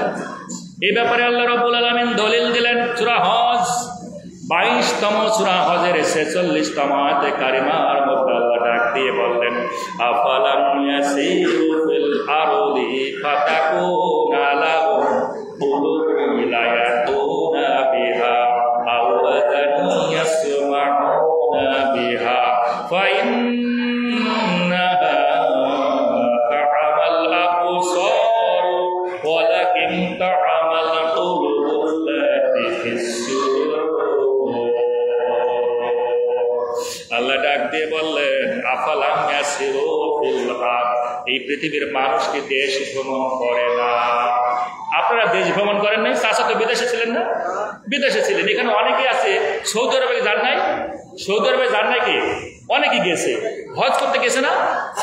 এই ব্যাপারে আল্লাহ রাব্বুল আলামিন দলিল দিলেন সূরা হজ 22তম সূরা হজের 46তম আয়াতে কারিমার মধ্যে আল্লাহ ডাক দিয়ে বললেন আফালাম ইয়াসিরু ফিল আরদি ফাতাকুনা লাহুম কুলুবুন লা ইয়াতুনা বিহা আও আযানুন ইয়াসমাউনা বিহা ফাইন্নাহা তা'মাল আবসার ওয়ালাকিন তা'মাল কুলুবুল লাতী ফিস সুদূর। আল্লাহ ডাক দিয়ে বললেন আফালাম ইয়াসিরু ফিল আরদ, এই পৃথিবীর মানুষ কি দেশ ভ্রমণ করে না? আপনারা দেশ ভ্রমণ করেন নাই? চাচা তো বিদেশে ছিলেন না? বিদেশে ছিলেন। এখানে অনেকেই আছে সৌদি আরবে যান নাই? সৌদি আরবে যান নাই কি? অনেকেই গেছে, হজ করতে গেছে না?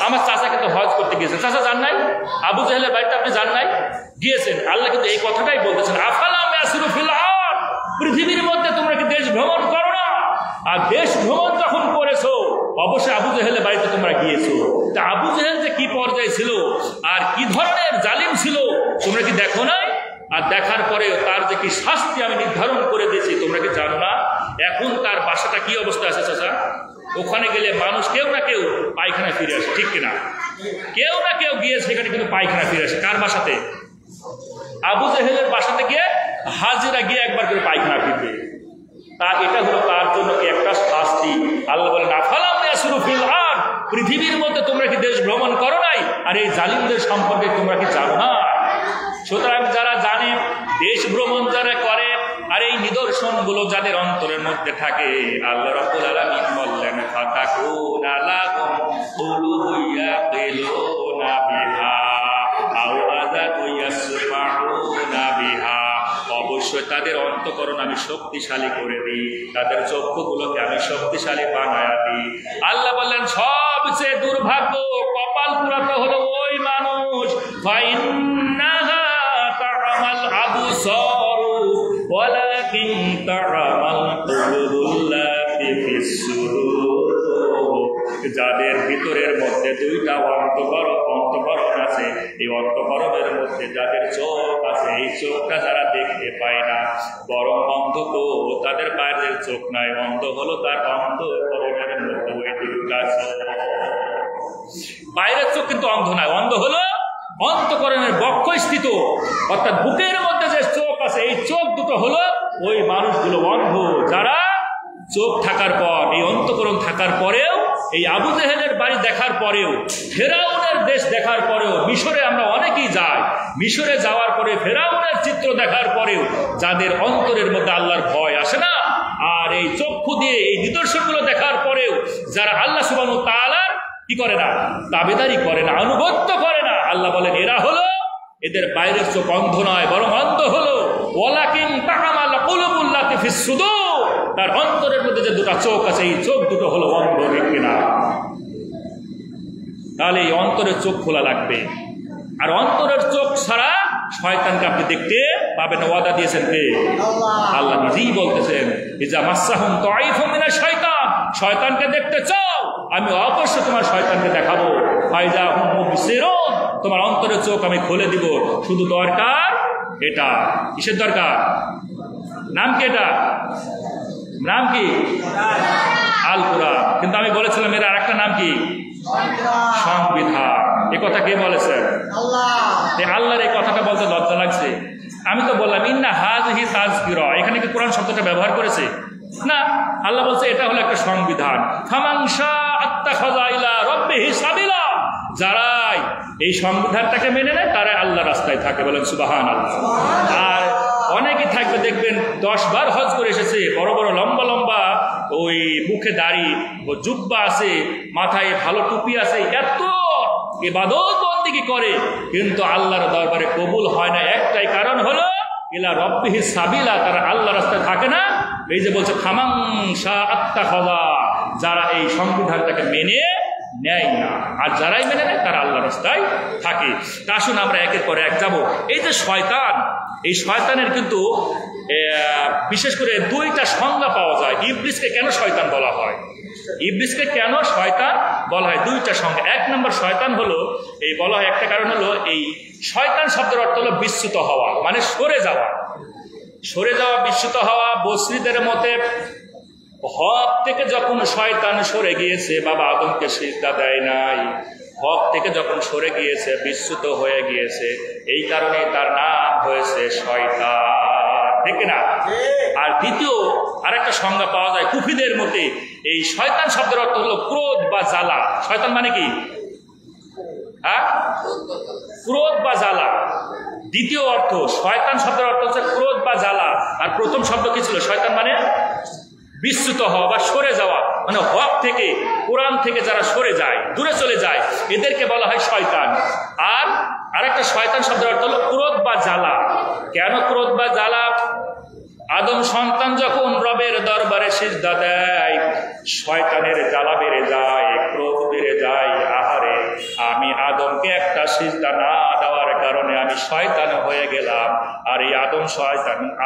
আমার চাচা কিন্তু হজ করতে গেছে। চাচা যান নাই? আবু জাহেলের বাড়িতে আপনি যান নাই? গিয়েছেন। আল্লাহ কিন্তু এই কথাটাই বলতেছেন আফালাম ইয়াসিরু ফিল আরদ, পৃথিবীর মধ্যে তোমরা কি দেশ ভ্রমণ করো না? আর দেশ ভ্রমণ যখন করেছো, অবশ্যই আবু জাহেলের বাড়িতে তোমরা গিয়েছো। তা আবু জাহেল যে কি পর্যায়ে ছিল আর কি ধরনের জালিম ছিল তোমরা কি দেখো নাই? আর দেখার পরে তার যে কি শাস্তি আমি নির্ধারণ করে দিয়েছি তোমরা কি জানো না? এখন তার বাসাটা কি অবস্থা আছে চাচা? ওখানে গেলে মানুষ কেউ না কেউ পায়খানা ফিরে আসে, ঠিক কিনা? কেউ না কেউ গিয়ে সেখানে কিন্তু পায়খানা ফিরে আসে। কার বাসাতে? আবু জাহেলের বাসাতে গিয়ে হাজিরা গিয়ে একবার করে পায়খানা ফিরবে। তা এটা হলো তার জন্য কি একটা শাস্তি। আল্লাহ বলেন আফালাম ইয়াসিরু ফিল আরদ, পৃথিবীর মধ্যে তোমরা কি দেশ ভ্রমণ করো নাই? আর এই জালিমদের সম্পর্কে তোমরা কি জানো না? সুতরাং যারা জানে, দেশ ভ্রমণ যারা করে, আর এই নিদর্শনগুলো যাদের অন্তরের মধ্যে থাকে, আল্লাহ রাব্বুল আলামিন বললেন ফাতাকুনা লাহুম কুলুবুন ইয়াকিলুনা বিহা আও আযানুন ইয়াসমাউনা বিহা, অবশ্যই তাদের অন্তঃকরণ আমি শক্তিশালী করে দিই, তাদের চক্ষুগুলোকে আমি শক্তিশালী বানায়া দিই। আল্লাহ বললেন সবচেয়ে দুর্ভাগ্য, কপাল পুরাতে হলো ওই মানুষ ফাইন্নাহা তা'মাল আবসার ওয়ালাকিন তা'মাল কুলুবুল লাতী ফিস সুদূর, যাদের ভিতরের মধ্যে 2টা অন্তঃকরণ আছে, এই অন্তঃকরণের মধ্যে যাদের চোখ আছে, এই চোখটা যারা দেখতে পায় না, বরং অন্ধ তো তাদের বাইরের চোখ নাই, অন্ধ হলো তার অন্তঃকরণের মধ্যে ওই 2টা চোখ। বাইরের চোখ কিন্তু অন্ধ নয়, অন্ধ হলো অন্তঃকরণের বক্ষস্থিত অর্থাৎ বুকের মধ্যে যে চোখ আছে, এই চোখ দুটো হলো ওই মানুষগুলো অন্ধ, যারা চোখ থাকার পর, এই অন্তঃকরণ থাকার পরেও, এই আবু জেহেলের বাড়ি দেখার পরেও, ফেরাউনের দেশ দেখার পরেও, মিশরে আমরা অনেকেই যাই, মিশরে যাওয়ার পরে ফেরাউনের চিত্র দেখার পরেও যাদের অন্তরের মধ্যে আল্লাহর ভয় আসে না, আর এই চক্ষু দিয়ে এই নিদর্শনগুলো দেখার পরেও যারা আল্লাহ সুবহানাহু ওয়া তাআলার কি করে না, তাবেদারি করে না, আনুগত্য করে না, আল্লাহ বলেন এরা হলো, এদের বাইরের চোখ অন্ধ নয় বরং অন্ধ হলো, ওয়ালাকিন তা'মাল কুলুবুল লাতী ফিস সুদূর, তার অন্তরের মধ্যে যে দুটো চোখ আছে, এই চোখ দুটো হলো অন্ধ, ঠিক কিনা? তাহলে এই অন্তরের চোখ খোলা লাগবে। আর অন্তরের চোখ ছাড়া শয়তানকে আপনি দেখতে পাবেন। ওয়াদা দিয়েছেন কে? আল্লাহ নিজেই বলতেছেন, ইজা মাসসাহুম তাইফুম মিনাশ শাইতান, শয়তানকে দেখতে চাও, আমি অবশ্যই তোমার শয়তানকে দেখাবো। ফাইজা হুম মুবসিরুন, তোমার অন্তরের চোখ আমি খুলে দিব। শুধু দরকার এটা, কিসের দরকার? নাম কি? এটা নাম কি? আল কোরআন। কিন্তু আমি বলেছিলাম এর আরেকটা নাম কি? সংবিধান। এ কথা কে বলেছেন? আল্লাহর এই কথাটা বলতে লজ্জা লাগছে। আমি তো বললাম ইন্না হাযিহি তাযকিরা, এখানে কি কোরআন শব্দটা ব্যবহার করেছে? না, আল্লাহ বলছে এটা হলো একটা সংবিধান। ফামান শাআ আত্তাখাযা ইলা রাব্বিহি সাবিলা, যারাই এই সংবিধানটাকে মেনে নেয় তারাই আল্লাহ রাস্তায় থাকে, বলেন সুবহানাল্লাহ। আর অনেকেই থাকবে দেখবেন 10 বার হজ করে এসেছে, বড় বড় লম্বা লম্বা ওই মুখে দাড়ি ও জুব্বা আছে, মাথায় ভালো টুপি আছে, এত ইবাদত বন্দেগী করে, কিন্তু আল্লাহর দরবারে কবুল হয় না। একটাই কারণ হলো ইলা রাব্বিহি সাবিলা, তারা আল্লাহ রাস্তায় থাকে না। এই যে বলছে ফামান শাআ আত্তাখাযা, যারা এই সংবিধানটাকে মেনে নেয় না, আর যারাই মেনে নেয় তারা আল্লাহ রাস্তায় থাকে। তা আসুন আমরা একের পর এক যাব। এই যে শয়তান, এই শয়তানের কিন্তু বিশেষ করে দুইটা সংজ্ঞা পাওয়া যায়। ইবলিসকে কেন শয়তান বলা হয়, ইবলিসকে কেন শয়তান বলা হয়, দুইটা সংজ্ঞা। এক নম্বর, শয়তান হলো এই বলা হয়, একটা কারণ হলো এই শয়তান শব্দের অর্থ হলো বিচ্যুত হওয়া, মানে সরে যাওয়া। সরে যাওয়া, বিচ্যুত হওয়া। বসরিদের মতে হক থেকে যখন শয়তান সরে গিয়েছে, বাবা আদমকে সিজদা দেয় নাই, হক থেকে যখন সরে গিয়েছে, বিচ্যুত হয়ে গিয়েছে, এই কারণে তার নাম হয়েছে শয়তান, ঠিক না? আর দ্বিতীয় আরেকটা সংজ্ঞা পাওয়া যায় কুফিদের মতে, এই শয়তান শব্দের অর্থ হলো ক্রোধ বা জ্বালা। শয়তান মানে কি? হ্যাঁ, ক্রোধ বা জ্বালা। দ্বিতীয় অর্থ, শয়তান শব্দের অর্থ হচ্ছে ক্রোধ বা জ্বালা। আর প্রথম শব্দ কি ছিল? শয়তান মানে বিচ্যুত হওয়া বা সরে যাওয়া, মানে হক থেকে, কোরআন থেকে যারা সরে যায়, দূরে চলে যায়, এদেরকে বলা হয় শয়তান। আর আরেকটা শয়তান শব্দের অর্থ হলো ক্রোধ বা জ্বালা। কেন ক্রোধ বা জ্বালা? আদম সন্তান যখন রবের দরবারে সিজদা দেয়, শয়তানের জ্বালা বেড়ে যায়, ক্রোধ বেড়ে যায়, আহারে আমি আদমকে একটা সিজদা না দেওয়ার কারণে আমি শয়তান হয়ে গেলাম। আর এই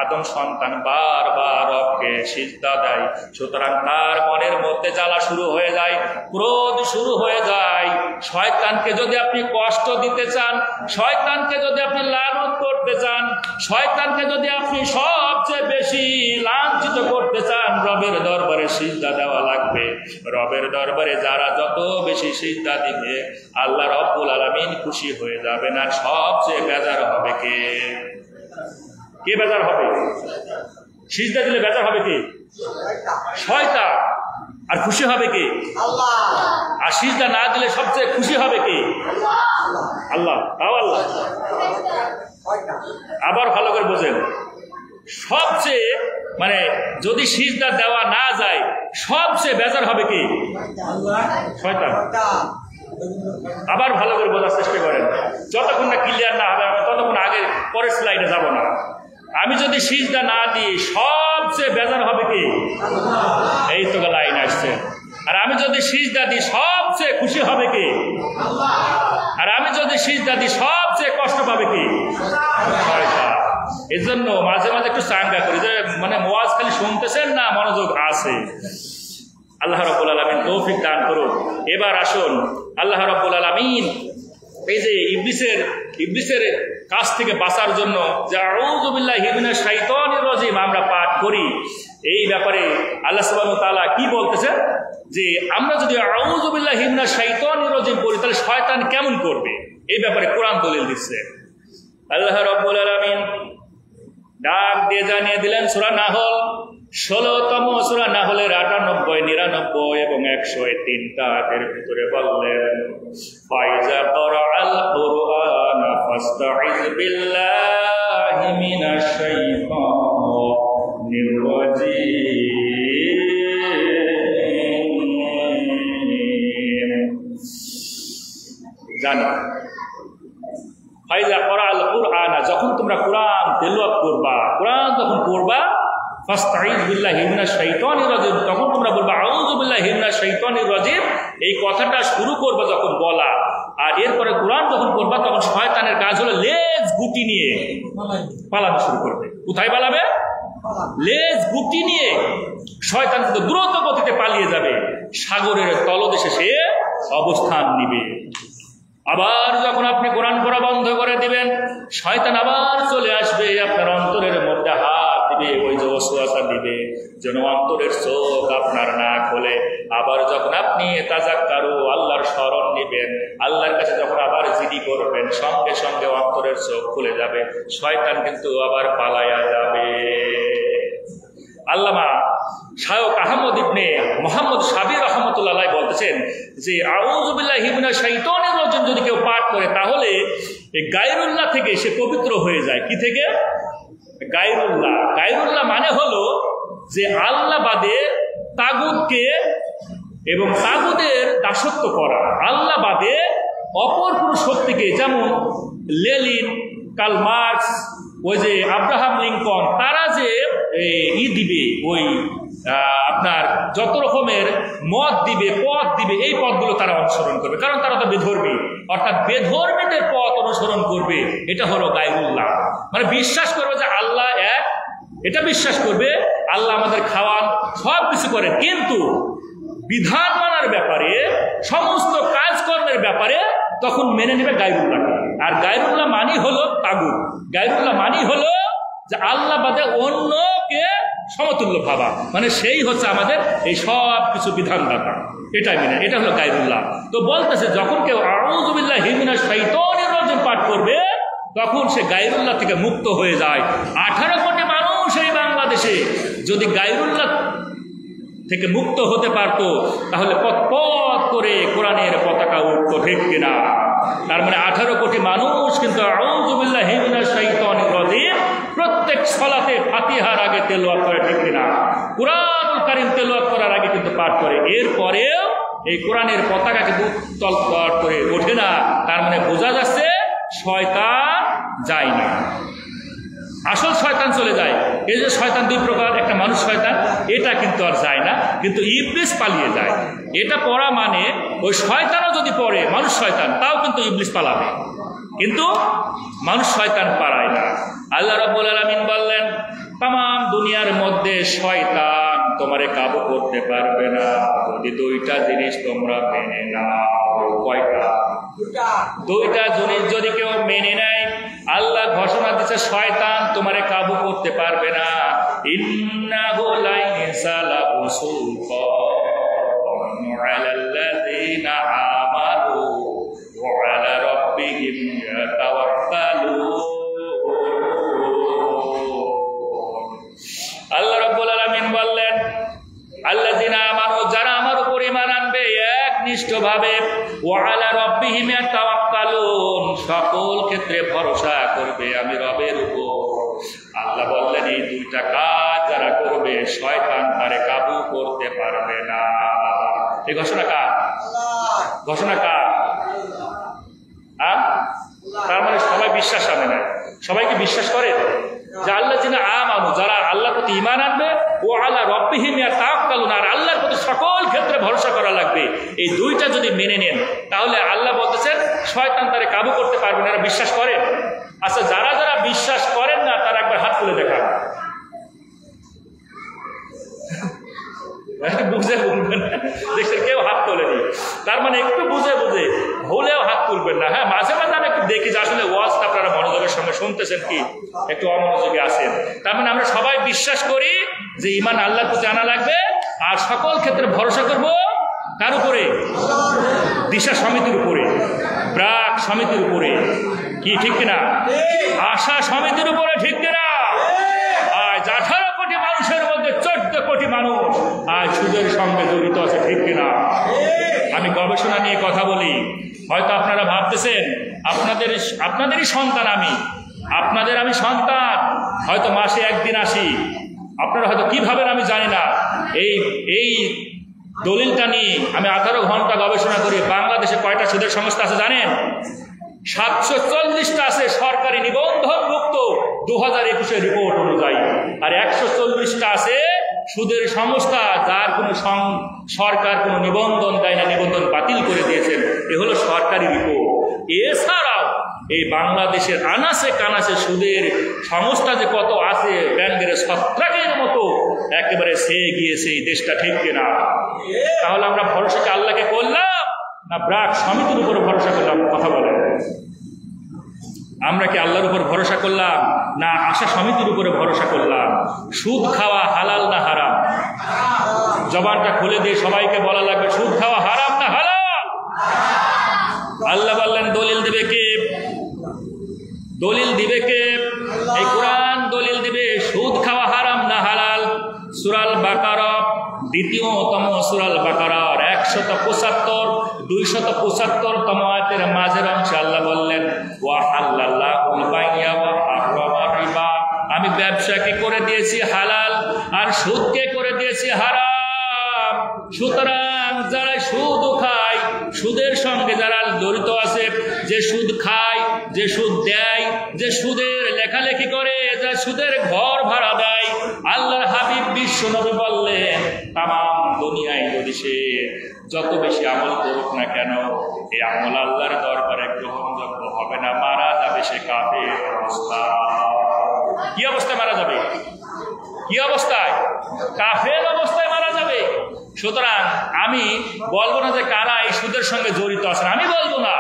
আদম সন্তান বারবার রবকে সিজদা দেয়, সুতরাং তার মনের মধ্যে জ্বালা শুরু হয়ে যায়, ক্রোধ শুরু হয়ে যায়। শয়তানকে যদি আপনি কষ্ট দিতে চান, শয়তানকে যদি আপনি লানত করতে চান, শয়তানকে যদি আপনি সবচেয়ে বেশি লাঞ্ছিত করতে চান, রবের দরবারে সিজদা দেওয়া লাগবে। রবের দরবারে যারা যত বেশি সিজদা দিবে, আল্লাহ রব্বুল আলামিন খুশি হয়ে যাবেন। আর সবচেয়ে বেজার হবে কে? কে বেজার হবে? সিজদা দিলে বেজার হবে কে? শয়তান। আর খুশি হবে কে? আল্লাহ। আর সিজদা না দিলে সবচেয়ে খুশি হবে কে? আল্লাহ। তাও আল্লাহ। আবার ভালো করে বোঝেন, সবচেয়ে মানে যদি সিজদা দেওয়া না যায়, সবচেয়ে বেজার হবে কি? শয়তান। আবার ভালো করে বোঝার চেষ্টা করেন, যতক্ষণ না ক্লিয়ার না হবে ততক্ষণ আগে পরের স্লাইডে যাব না। আমি যদি সিজদা না দিই, সবচেয়ে বেজার হবে কি? এই তো লাইন আসছে। আর আমি যদি সিজদা দিই, সবচেয়ে খুশি হবে কি? আর আমি যদি সিজদা দিই, সবচেয়ে কষ্ট পাবে কি? শয়তান। এর জন্য মাঝে মাঝে একটু চাঙ্গা করি যে মানে ওয়াজ খালি শুনতেছেন না, মনোযোগ আছে। আল্লাহ রাব্বুল আলামিন তৌফিক দান করুন। এবার আসুন, আল্লাহ রাব্বুল আলামিন এই যে ইবলিসের কাছ থেকে বাঁচার জন্য যে আউযু বিল্লাহি মিনাশ শাইতানির রাজিম আমরা পাঠ করি, এই ব্যাপারে আল্লাহ সুবহানাহু ওয়া তাআলা কি বলতেছেন যে আমরা যদি আউযু বিল্লাহি মিনাশ শাইতানির রাজিম পড়ি, তাহলে শয়তান কেমন করবে? এই ব্যাপারে কোরআন দলিল দিচ্ছে। আল্লাহ রাব্বুল আলামিন ডাক দিয়ে জানিয়ে দিলেন সূরা নাহল 16তম সূরা নাহলের 98, 99 এবং 103টা আয়াতের ভিতরে বললেন, ফাইজা ক্বরাআল কুরআন ফাস্তাইজ বিল্লাহি মিনাশ শাইতানির রাজিম। জানো ফাইজা ক্বরাআল কুরআন, যখন তোমরা কোরআন তেলাওয়াত করবা, কোরআন যখন পড়বা, ফাস্তাইজ বিল্লাহি মিনাশ শাইতানির রাজিম, তখন তোমরা বলবা আউযু বিল্লাহি মিনাশ শাইতানির রাজিম। এই কথাটা শুরু করবা যখন বলা, আর এরপরে কোরআন যখন পড়বা তখন শয়তানের কাজ হলো লেজ গুটি নিয়ে পালানো শুরু করবে। কোথায় পালাবে? লেজ গুটি নিয়ে শয়তান কিন্তু দ্রুত গতিতে পালিয়ে যাবে, সাগরের তলদেশে সে অবস্থান নিবে। আবার যখন আপনি কোরআন পড়া বন্ধ করে দিবেন, শয়তান আবার চলে আসবে, আপনার অন্তরের মধ্যে হাত দিবে, ওই যে ওয়াসওয়াসা দিবে যেন অন্তরের চোখ আপনার না খোলে। আবার যখন আপনি তাযাক্কারু আল্লাহর স্মরণ নেবেন, আল্লাহর কাছে যখন আবার জিডি করবেন, সঙ্গে সঙ্গে অন্তরের চোখ খুলে যাবে, শয়তান কিন্তু আবার পালায়া যাবে। আল্লামা শায়খ আহমদ ইবনে মুহাম্মদ সাবির রাহমাতুল্লাহ আলাইহি বলতেছেন যে আউযু বিল্লাহি মিনাশ শাইতানির রাজিম যদি কেউ পাঠ করে তাহলে এই গায়রুল্লাহ থেকে সে পবিত্র হয়ে যায়। কি থেকে? গায়রুল্লাহ। গায়রুল্লাহ মানে হলো যে আল্লাহ বাদে তাগুতকে এবং তাগুতের দাসত্ব করা, আল্লাহ বাদে অপর কোনো শক্তিকে, যেমন লেনিন, কার্ল মার্কস, ওই যে আব্রাহাম লিঙ্কন, তারা যে দিবে ওই আপনার যত রকমের মত দিবে, পথ দিবে, এই পথগুলো তারা অনুসরণ করবে, কারণ তারা তো বেধর্মী, অর্থাৎ বেধর্মীদের পথ অনুসরণ করবে। এটা হলো গায়রুল্লাহ, মানে বিশ্বাস করবে যে আল্লাহ এক, এটা বিশ্বাস করবে আল্লাহ আমাদের খাওয়ান, সব কিছু করেন, কিন্তু বিধান মানার ব্যাপারে, সমস্ত কাজকর্মের ব্যাপারে তখন মেনে নেবে গায়রুল্লাহকে। আর গায়রুল্লাহ মানি হলো তাগুত, গায়রুল্লাহ মানি হলো যে আল্লাহ বাদে অন্যকে সমতুল্য ভাবা, মানে সেই হচ্ছে আমাদের এই সব কিছু বিধানদাতা, এটাই মেনে, এটা হলো গায়রুল্লাহ। তো বলতেছে যখন কেউ আউযু বিল্লাহি মিনাশ শাইতানির রাজিম পাঠ করবে তখন সে গায়রুল্লাহ থেকে মুক্ত হয়ে যায়। 18 কোটি মানুষ এই বাংলাদেশে যদি গায়রুল্লাহ থেকে মুক্ত হতে পারতো তাহলে পথ পথ করে কোরআনের পতাকা উঠতো, ঠিক কিনা? তার মানে 18 কোটি মানুষ কিন্তু আউযু বিল্লাহি মিনাশ শাইতানির রাজিম প্রত্যেক সালাতে ফাতিহার আগে তেলাওয়াত করে, ঠিক কিনা? কুরআনুল কারীম তেলাওয়াত করার আগে কিন্তু পাঠ করে। এরপরেও এই কোরআনের পতাকা কিন্তু তলপাট করে ওঠে না। তার মানে বোঝা যাচ্ছে শয়তান যায় না, আসল শয়তান চলে যায়। এই যে শয়তান দুই প্রকার, একটা মানুষ শয়তান, এটা কিন্তু আর যায় না, কিন্তু ইবলিস পালিয়ে যায়। এটা পড়া মানে ওই শয়তানও যদি পড়ে, মানুষ শয়তান, তাও কিন্তু ইবলিস পালাবে, কিন্তু মানুষ শয়তান পালায় না। আল্লাহ রাব্বুল আলামিন বললেন তামাম দুনিয়ার মধ্যে শয়তান তোমারে কাবু করতে পারবে না যদি দুইটা জিনিস তোমরা মেনে নাও। কয়টা? দুইটা জিনিস যদি কেউ মেনে নেয়, আল্লাহ ঘোষণা দিচ্ছে শয়তান তোমারে কাবু করতে পারবে না। ইন্নাহু লাইসা লাহু সুলতানুন আলাল্লাযীনা আমানু ওয়া আলা রাব্বিহিম ইয়াতাওয়াক্কালুন। আল্লাহ রাব্বুল আলামিন বললেন আল্লাযীনা আমানু, যারা আমার উপর ঈমান আনবে একনিষ্ঠভাবে, ওয়া আলা রাব্বিহিম ইয়াতাওয়াক্কালুন, সকল ক্ষেত্রে ভরসা করবে আমি রবের উপর। আল্লাহ বললেন এই দুইটা কাজ যারা করবে শয়তান তারে কাবু করতে পারবে না। এই ঘোষণা কার? ঘোষণা কার? তার মানে সবাই বিশ্বাস আনে না, সবাইকে বিশ্বাস করে যে আল্লাযীনা আমানু, যারা আল্লাহর প্রতি ঈমান আনবে, ওয়া আলা রাব্বিহিম ইয়াতাওয়াক্কালুন, আর আল্লাহর প্রতি সকল ক্ষেত্রে ভরসা করা লাগবে। এই দুইটা যদি মেনে নেন তাহলে আল্লাহ বলতেছেন শয়তান তারে কাবু করতে পারবে না। এরা বিশ্বাস করেন? আচ্ছা, যারা যারা বিশ্বাস করেন না তারা একবার হাত তুলে দেখান। বুঝে বলবেন, দেখছেন কেউ হাত তোলেনি, তার মানে একটু বুঝে বুঝে হলেও হাত তুলবেন না। হ্যাঁ, মাঝে মাঝে আমি একটু দেখি যে আসলে ওয়াজটা আপনারা মনোযোগের সঙ্গে শুনতেছেন কি একটু অমনোযোগী আছেন। তার মানে আমরা সবাই বিশ্বাস করি যে ঈমান আল্লাহর প্রতি আনা লাগবে আর সকল ক্ষেত্রে ভরসা করব কার উপরে? দিশা সমিতির উপরে, ব্রাক সমিতির উপরে, কি ঠিক কিনা? আশা সমিতির উপরে, ঠিক কিনা? আজ 18 কোটি মানুষের মধ্যে 14 কোটি মানুষ আজ সুদের সঙ্গে জড়িত আছে, ঠিক কিনা? আমি গবেষণা নিয়ে কথা বলি। হয়তো আপনারা ভাবতেছেন আপনাদেরই সন্তান আমি, আমি সন্তান, হয়তো মাসে একদিন আসি। আপনারা হয়তো কি ভাবেন আমি জানি না। এই দলিলটা নিয়ে আমি 18 ঘন্টা গবেষণা করি। বাংলাদেশে কয়টা সুদের সংস্থা আছে জানেন? 740টা আছে সরকারি নিবন্ধন মুক্ত 2021 রিপোর্ট অনুযায়ী, আর 140টা আছে সুদের সংস্থা যার কোনো সরকার কোনো নিবন্ধন দেয় না, নিবন্ধন বাতিল করে দিয়েছেন। এ হলো সরকারি রিপোর্ট। এছাড়াও এই বাংলাদেশের আনাচে কানাচে সুদের সংস্থা যে কত আছে, ব্যাংকের ছত্রাকের মতো একেবারে ছেয়ে গিয়েছে এই দেশটা, ঠিক কিনা? তাহলে আমরা ভরসাকে আল্লাহকে করলাম না ব্রাক সমিতির উপর ভরসা করলাম? কথা বলেন। আমরা কি আল্লাহর উপর ভরসা করলাম না আশা সমিতির উপরে ভরসা করলাম? সুদ খাওয়া হালাল না হারাম? জবানটা খুলে দিয়ে সবাইকে বলা লাগবে, সুদ খাওয়া হারাম না হালাল? আল্লাহ বললেন দলিল দিবে কে? দলিল দিবে কে? এই কোরআন দলিল দিবে সুদ খাওয়া হারাম না হালাল। সূরা বাকারা, দ্বিতীয়তম সূরা বাকারার 175-275তম আয়াতের মাঝের অংশে আল্লাহ বললেন, ওয়া হালাল্লাহুল বাইয়া ওয়া হারামার রিবা, আমি ব্যবসাকে করে দিয়েছি হালাল আর সুদকে করে দিয়েছি হারাম। সুতরাং যারা সুদ খায়, সুদের সঙ্গে যারা জড়িত আছে, যে সুদ খায়, যে সুদ দেয়, যে সুদের লেখালেখি করে, যে সুদের ঘর ভাড়া দেয়, আল্লাহর হাবিব বিশ্ব নবী বললেন তামাম দুনিয়ায় যদি সে যত বেশি আমল করুক না কেন, এই আমল আল্লাহর দরবারে গ্রহণযোগ্য হবে না, মারা যাবে সে কাফের অবস্থা। কি অবস্থায় মারা যাবে? কি অবস্থায়? কাফের অবস্থায় মারা যাবে। সুতরাং আমি বলবো না যে কারা এই সুদের সঙ্গে জড়িত আছেন, আমি বলবো না।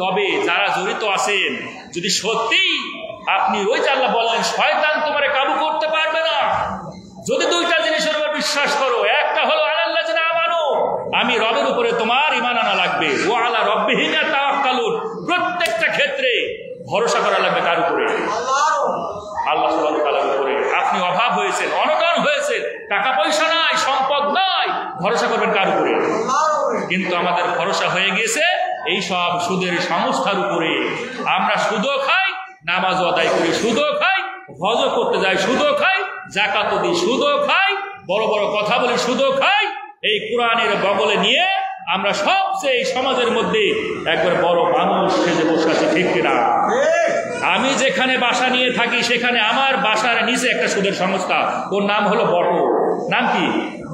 তবে যারা জড়িত আছেন, যদি সত্যিই আপনি ওই যে আল্লাহ বললেন শয়তান তোমারে কাবু করতে পারবে না, যদি দুইটা জিনিসের উপর বিশ্বাস করো, একটা হলো আল্লাহ যেন আমানো, আমি রবের উপরে তোমার ঈমান আনা লাগবে, ও আলা রব্বিহিম ইয়াতাওয়াক্কালুন, প্রত্যেকটা ক্ষেত্রে ভরসা করা লাগবে কার উপরে? আল্লাহ সুবহানাহু ওয়া তাআলার উপরে। আপনি অভাব হয়েছেন, অনটন হয়েছেন, টাকা পয়সা নাই, সম্পদ নাই, ভরসা করবেন কার উপরে? কিন্তু আমাদের ভরসা হয়ে গিয়েছে এই সব সুদের সংস্থার উপরে। আমরা সুদও খাই, নামাজও আদায় করি, সুদও খাই, হজও করতে যাই, সুদও খাই, যাকাতও দিই, সুদও খাই, বড় বড় কথা বলি, সুদও খাই। এই কোরআনের বগলে নিয়ে আমরা সবচেয়ে সমাজের মধ্যে একবার বড় মানুষ সেজে বসে আছি, ঠিক কিনা? আমি যেখানে বাসা নিয়ে থাকি সেখানে আমার বাসার নিচে একটা সুদের সংস্থা, ওর নাম হলো বটো। নাম কি?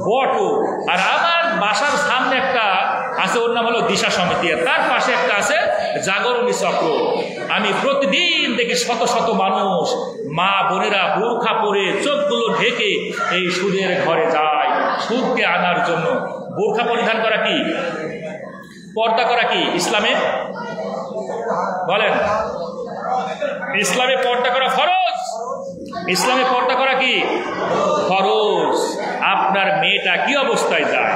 বটো। আর আমার বাসার সামনে একটা আছে, ওর নাম হলো দিশা সমিতি, আর তার পাশে একটা আছে জাগরণী চক্র। আমি প্রতিদিন দেখি শত শত মানুষ, মা বোনেরা বোরখা পরে চোখগুলো ঢেকে এই সুদের ঘরে যায় সুদকে আনার জন্য। বোরখা পরিধান করা কি? পর্দা করা কি ইসলামে? বলেন, ইসলামে পর্দা করা ফরজ। ইসলামে পর্দা করা কি ফরজ। আপনার মেয়েটা কি অবস্থায় যায়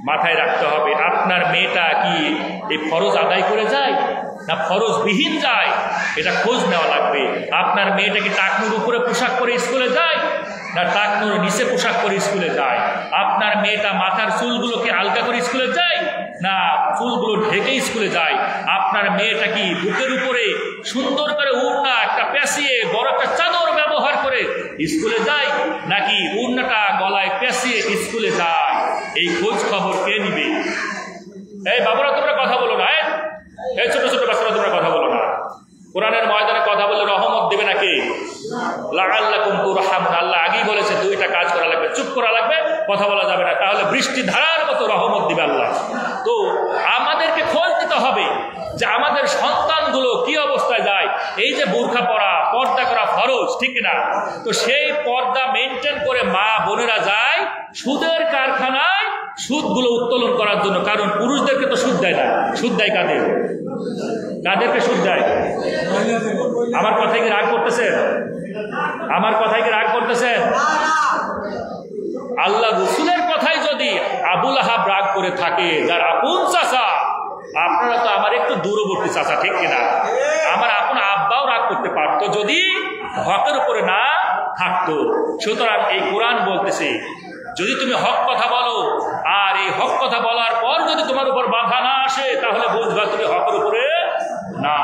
মাথায় রাখতে হবে। আপনার মেয়েটা কি এই ফরজ আদায় করে যায় না ফরজ বিহীন যায়, এটা খোঁজ নেওয়া লাগবে। আপনার মেয়েটা কি টাকনুর উপরে পোশাক পরে স্কুলে যায় না টাকনুর নিচে পোশাক পরে স্কুলে যায়? আপনার মেয়েটা মাথার চুলগুলোকে আলগা করে স্কুলে যায় না চুলগুলো ঢেকে স্কুলে যায়? আপনার মেয়েটা কি বুকের উপরে সুন্দর করে উড়না একটা পেঁচিয়ে বড় একটা চাদর ব্যবহার করে স্কুলে যায় নাকি উড়নাটা গলায় পেঁচিয়ে স্কুলে যায়? এই খোঁজ খবর কে নিবে? এই বাবুরা তোমরা কথা বলো না, এই ছোট ছোট বাচ্চারা তোমরা কথা বলো না। কোরআনের ময়দানে কথা বলে রহমত দেবে নাকি? লাআল্লাকুম তুরহামুন। আল্লাহ আগেই বলেছে দুইটা কাজ করা লাগবে, চুপ করা লাগবে, কথা বলা যাবে না, তাহলে বৃষ্টি ধারার মতো রহমত দিবে আল্লাহ। তো আমাদেরকে খোঁজ দিতে হবে যে আমাদের সন্তানগুলো কি অবস্থায় যায়। এই যে বোরখা পরা, পর্দা করা ফরজ, ঠিক না? তো সেই পর্দা মেনটেন করে মা বোনেরা যায় সুদের কারখানায় সুদগুলো উত্তোলন করার জন্য। কারণ পুরুষদেরকে তো সুদ দেয় না, সুদ দেয় কাদের? কাদেরকে সুদ দেয়? আমার কথায় কি রাগ করতেছেন? আমার কথায় কি রাগ করতেছেন? আল্লাহ রসুলের কথাই যদি আবুল আহাব রাগ করে থাকে, যার আপন চাচা, আপনারা তো আমার একটু দূরবর্তী চাচা, ঠিক কিনা? আমার আপন আব্বাও রাগ করতে পারতো যদি হকের উপরে না থাকতো। সুতরাং এই কোরআন বলতেছে, যদি তুমি হক কথা বলো আর এই হক কথা বলার পর যদি তোমার উপর বাধা না আসে, তাহলে বুঝবা তুমি হকের উপরে না।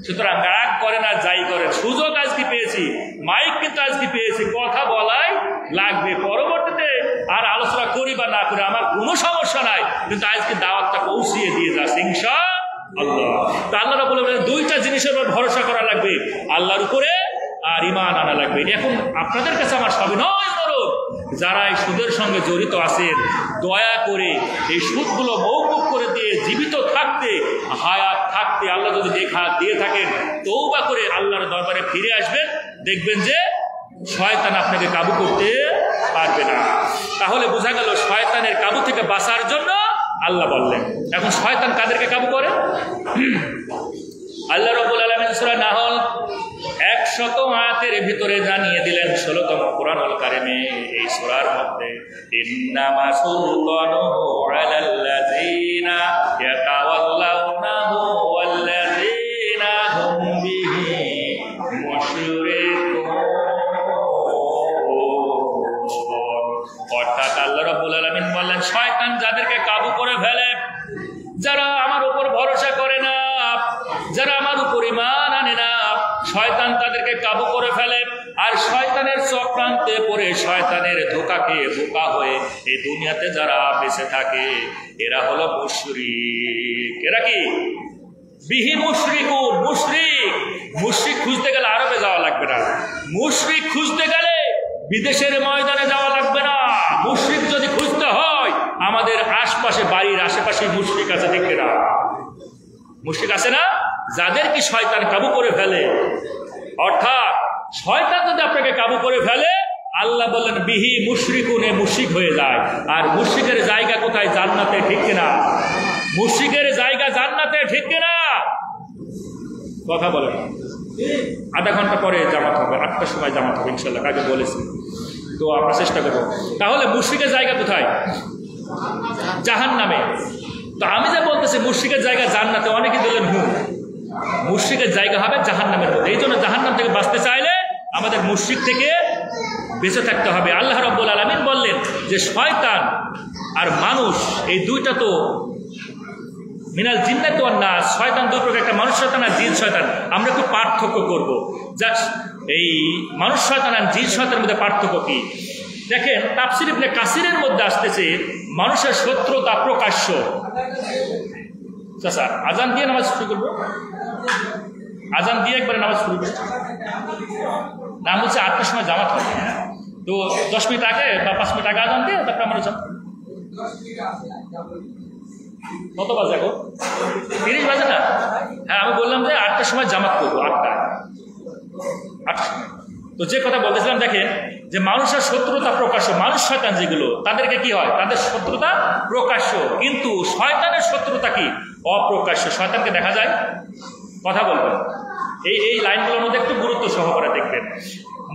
সুতরাং রাগ করে না, যাই করেন, সুযোগ আজকে পেয়েছি, মাইক কিন্তু আজকে পেয়েছি, কথা বলাই লাগবে। পরবর্তীতে আর আলোচনা করি বা না করি আমার কোনো সমস্যা নাই, কিন্তু আজকে দাওয়াতটা পৌঁছিয়ে দিয়ে যাচ্ছে ইনশাআল্লাহ। তা আল্লাহ রাব্বুল আলামিন দুইটা জিনিসের উপর ভরসা করা লাগবে, আল্লাহর উপরে আর ঈমান আনা লাগবে। এখন আপনাদের কাছে আমার সবিনয় অনুরোধ, যারা এই সুদের সঙ্গে জড়িত আছেন, দয়া করে এই সুদগুলো মওকুফ করে দিয়ে জীবিত থাকতে, হায়াত থাকতে আল্লাহ যদি দেখা দিয়ে থাকেন, তওবা করে আল্লাহর দরবারে ফিরে আসবেন, দেখবেন যে শয়তান আপনাকে কাবু করতে পারবে না। তাহলে বোঝা গেল শয়তানের কাবু থেকে বাঁচার জন্য আল্লাহ বললেন। এখন শয়তান কাদেরকে কাবু করে? আল্লাহ রাব্বুল আলামিন সূরা নাহল 100 আয়াতের ভিতরে জানিয়ে দিলেন 16তম কোরআনুল কারিমে, এই সূরার মধ্যে ইন্নামা সুলতানুহু আলাল্লাযিনা ইয়াতাওয়াল্লাউনাহু ওয়াল্লাযিনা হুম বিহি মুশরিকুন। অর্থাৎ আল্লাহ রাব্বুল আলামিন বললেন, শয়তান যাদেরকে কাবু করে ফেলে, যারা আমার উপর ভরসা করে না, যারা আমার উপর ঈমান আনে না, শয়তান তাদেরকে কাবু করে ফেলে। আর শয়তানের চক্রান্তে পড়ে, শয়তানের ধোঁকাকে বোকা হয়ে এই দুনিয়াতে যারা বেঁচে থাকে, এরা হলো মুশরিক। এরা কি? বিহি মুশরিকুন। মুশরিক খুঁজতে গেলে আরবে যাওয়া লাগবে না, মুশরিক খুঁজতে গেলে বিদেশের ময়দানে যাওয়া লাগবে না। মুশরিক যদি খুঁজতে হয়, আমাদের আশপাশে, বাড়ির আশেপাশে মুশরিক আছে, দেখে না? মুশরিক আছে না, যাদের কি শয়তান কাবু করে ফেলে। অর্থাৎ শয়তান যদি আপনাকে কাবু করে ফেলে, আল্লাহ বললেন বিহি মুশরিকুনে, মুশরিক হয়ে যায়। আর মুশরিকের জায়গা কোথায়? জান্নাতে, ঠিক কিনা? মুশরিকের জায়গা জান্নাতে, ঠিক কিনা? কথা বলেন। আধা ঘন্টা পরে জামাত হবে, 8টার সময় জামাত হবে ইনশাল্লাহ, আগে বলেছি, তো আমরা চেষ্টা করবো। তাহলে মুশরিকের জায়গা কোথায়? জাহান্নামে। তো আমি যা বলতেছি মুশরিকের জায়গা জান্নাতে, অনেকে বললেন মুশরিকের জায়গা হবে জাহান্নামের মধ্যে। এই জন্য জাহান্নাম থেকে বাঁচতে চাইলে আমাদের মুশরিক থেকে বেঁচে থাকতে হবে। আল্লাহ রাব্বুল আলামিন বললেন যে শয়তান আর মানুষ, এই দুইটা তো মিনাল জিন্নাতি ওয়ান নাস, শয়তান দুই প্রকার, একটা মানুষ শয়তান আর জিন শয়তান। আমরা একটু পার্থক্য করব, জাস্ট এই মানুষ শয়তান আর জিন শয়তানের মধ্যে পার্থক্য কি দেখেন। তাফসীর ইবনে কাসিরের মধ্যে আসতেছে মানুষের শত্রুতা প্রকাশ্য। আচ্ছা, আজান দিয়ে নামাজ শুরু করবো, আজান দিয়ে একবারে নামাজ শুরু করবো। নাম হচ্ছে 8টার সময় জামাত হবে, তো 10 মিনিট আগে বা 5 মিনিট আগে আজান দিয়ে তারপরে আমরা যাব। কত বাজে এখন? 30 বাজে না? হ্যাঁ, আমি বললাম যে 8টার সময় জামাত করবো, 8টা। তো যে কথা বলতেছিলাম, দেখেন যে মানুষের শত্রুতা প্রকাশ্য, মানুষ শয়তান যেগুলো, তাদেরকে কি হয়? তাদের শত্রুতা প্রকাশ্য, কিন্তু শয়তানের শত্রুতা কি? অপ্রকাশ্য। শয়তানকে দেখা যায়? কথা বলবেন, এই লাইনগুলোর মধ্যে একটু গুরুত্ব সহকারে দেখবেন।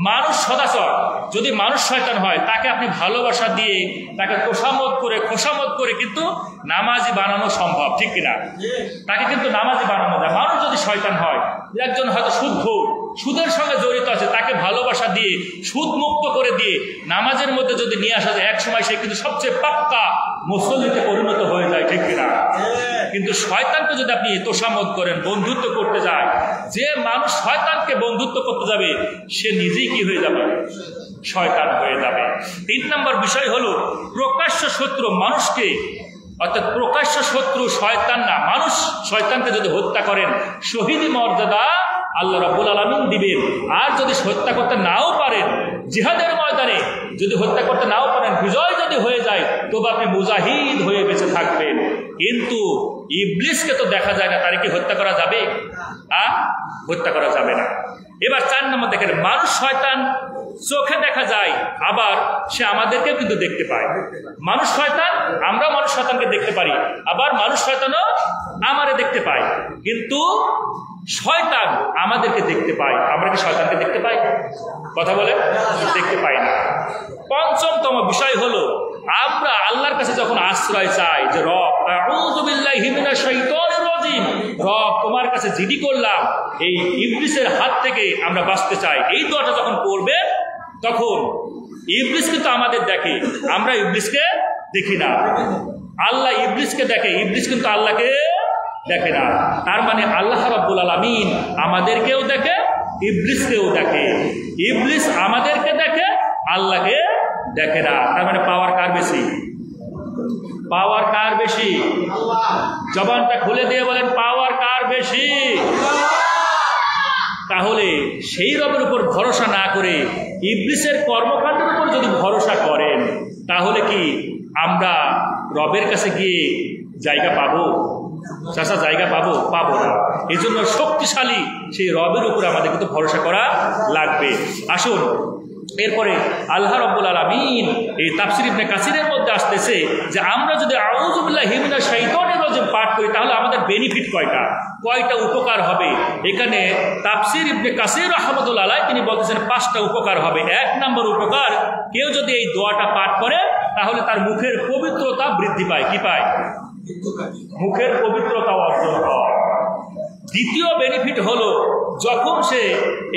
মানুষ সদাচর যদি মানুষ শয়তান হয়, তাকে আপনি ভালোবাসা দিয়ে, তাকে খোসামত করে কিন্তু নামাজি বানানো সম্ভব, ঠিক কিনা? তাকে কিন্তু নামাজি বানানো যায়। মানুষ যদি শয়তান হয়, একজন হয়তো সুদের সঙ্গে জড়িত আছে, তাকে ভালোবাসা দিয়ে, সুদ মুক্ত করে দিয়ে নামাজের মধ্যে যদি নিয়ে আসা যায়, এক সময় সে কিন্তু সবচেয়ে পাক্কা মুসল্লিতে পরিণত হয়ে যায়, ঠিক কিনা? কিন্তু শয়তানকে যদি আপনি তোষামত করেন, বন্ধুত্ব করতে যায়, যে মানুষ শয়তানকে বন্ধুত্ব করতে যাবে, সে নিজেই কি হয়ে যাবে? শয়তান হয়ে যাবে। 3 নম্বর বিষয় হলো প্রকাশ্য শত্রু মানুষকে, অর্থাৎ প্রকাশ্য শত্রু শয়তান না, মানুষ শয়তানকে যদি হত্যা করেন, শহীদ মর্যাদা আল্লাহ রাব্বুল আলামিন দিবেন। আর যদি হত্যা করতে নাও পারেন, জিহাদের ময়দানে যদি হত্যা করতে নাও পারেন, বিজয় যদি হয়ে যায়, তবে আপনি মুজাহিদ হয়ে বেঁচে থাকবেন। কিন্তু ইবলিসকে তো দেখা যায় না, তারে কি হত্যা করা যাবে? হত্যা করা যাবে না। এবার 4 নম্বর দেখেন, মানুষ শয়তান চোখে দেখা যায়, আবার সে আমাদেরকেও কিন্তু দেখতে পায়। মানুষ শয়তান, আমরাও মানুষ শয়তানকে দেখতে পারি, আবার মানুষ শয়তানও আমারে দেখতে পায়। কিন্তু শয়তান আমাদেরকে দেখতে পায়। আমরা কি শয়তানকে দেখতে পাই? কথা বলে দেখতে পাই না। পঞ্চমতম বিষয় হলো আমরা আল্লাহর কাছে যখন আশ্রয় চাই যে রব আউযু বিল্লাহি মিনাশ শাইতানির রাজিম, রব তোমার কাছে জিডি করলাম এই ইবলিসের হাত থেকে আমরা বাঁচতে চাই, এই দোয়াটা যখন করবে তখন ইবলিস কিন্তু আমাদের দেখে, আমরা ইবলিসকে দেখি না। আল্লাহ ইবলিসকে দেখে, ইবলিস কিন্তু আল্লাহকে দেখে না। তার মানে আল্লাহ রাব্বুল আলামিন আমাদেরকেও দেখে, ইবলিসকেও দেখে। ইবলিস আমাদেরকে দেখে, আল্লাহকে দেখে না। তার মানে পাওয়ার কার বেশি? পাওয়ার কার বেশি? জবানটা খুলে দিয়ে বলেন পাওয়ার কার বেশি? তাহলে সেই রবের উপর ভরসা না করে ইবলিসের কর্মকাণ্ডের উপর যদি ভরসা করেন, তাহলে কি আমরা রবের কাছে গিয়ে জায়গা পাবো? চাষা জায়গা পাবো? পাবো না। এই জন্য শক্তিশালী সেই রবের উপর আমাদের কিন্তু ভরসা করা লাগবে। আসুন এরপরে আল্লাহ রাব্বুল আলামিন এই তাফসীর ইবনে কাসিরের মধ্যে আসতেছে যে আমরা যদি আউযু বিল্লাহি মিনাশ শাইতানির রাজিম পাঠ করি তাহলে আমাদের বেনিফিট কয়টা উপকার হবে। এখানে তাফসীর ইবনে কাসির রাহমাতুল্লাহ আলাইহি তিনি বলতেছেন 5টা উপকার হবে। 1 নম্বর উপকার, কেউ যদি এই দোয়াটা পাঠ করে তাহলে তার মুখের পবিত্রতা বৃদ্ধি পায়। কি পায়? মুখের পবিত্রতা অর্জন হয়। দ্বিতীয় বেনিফিট হলো যখন সে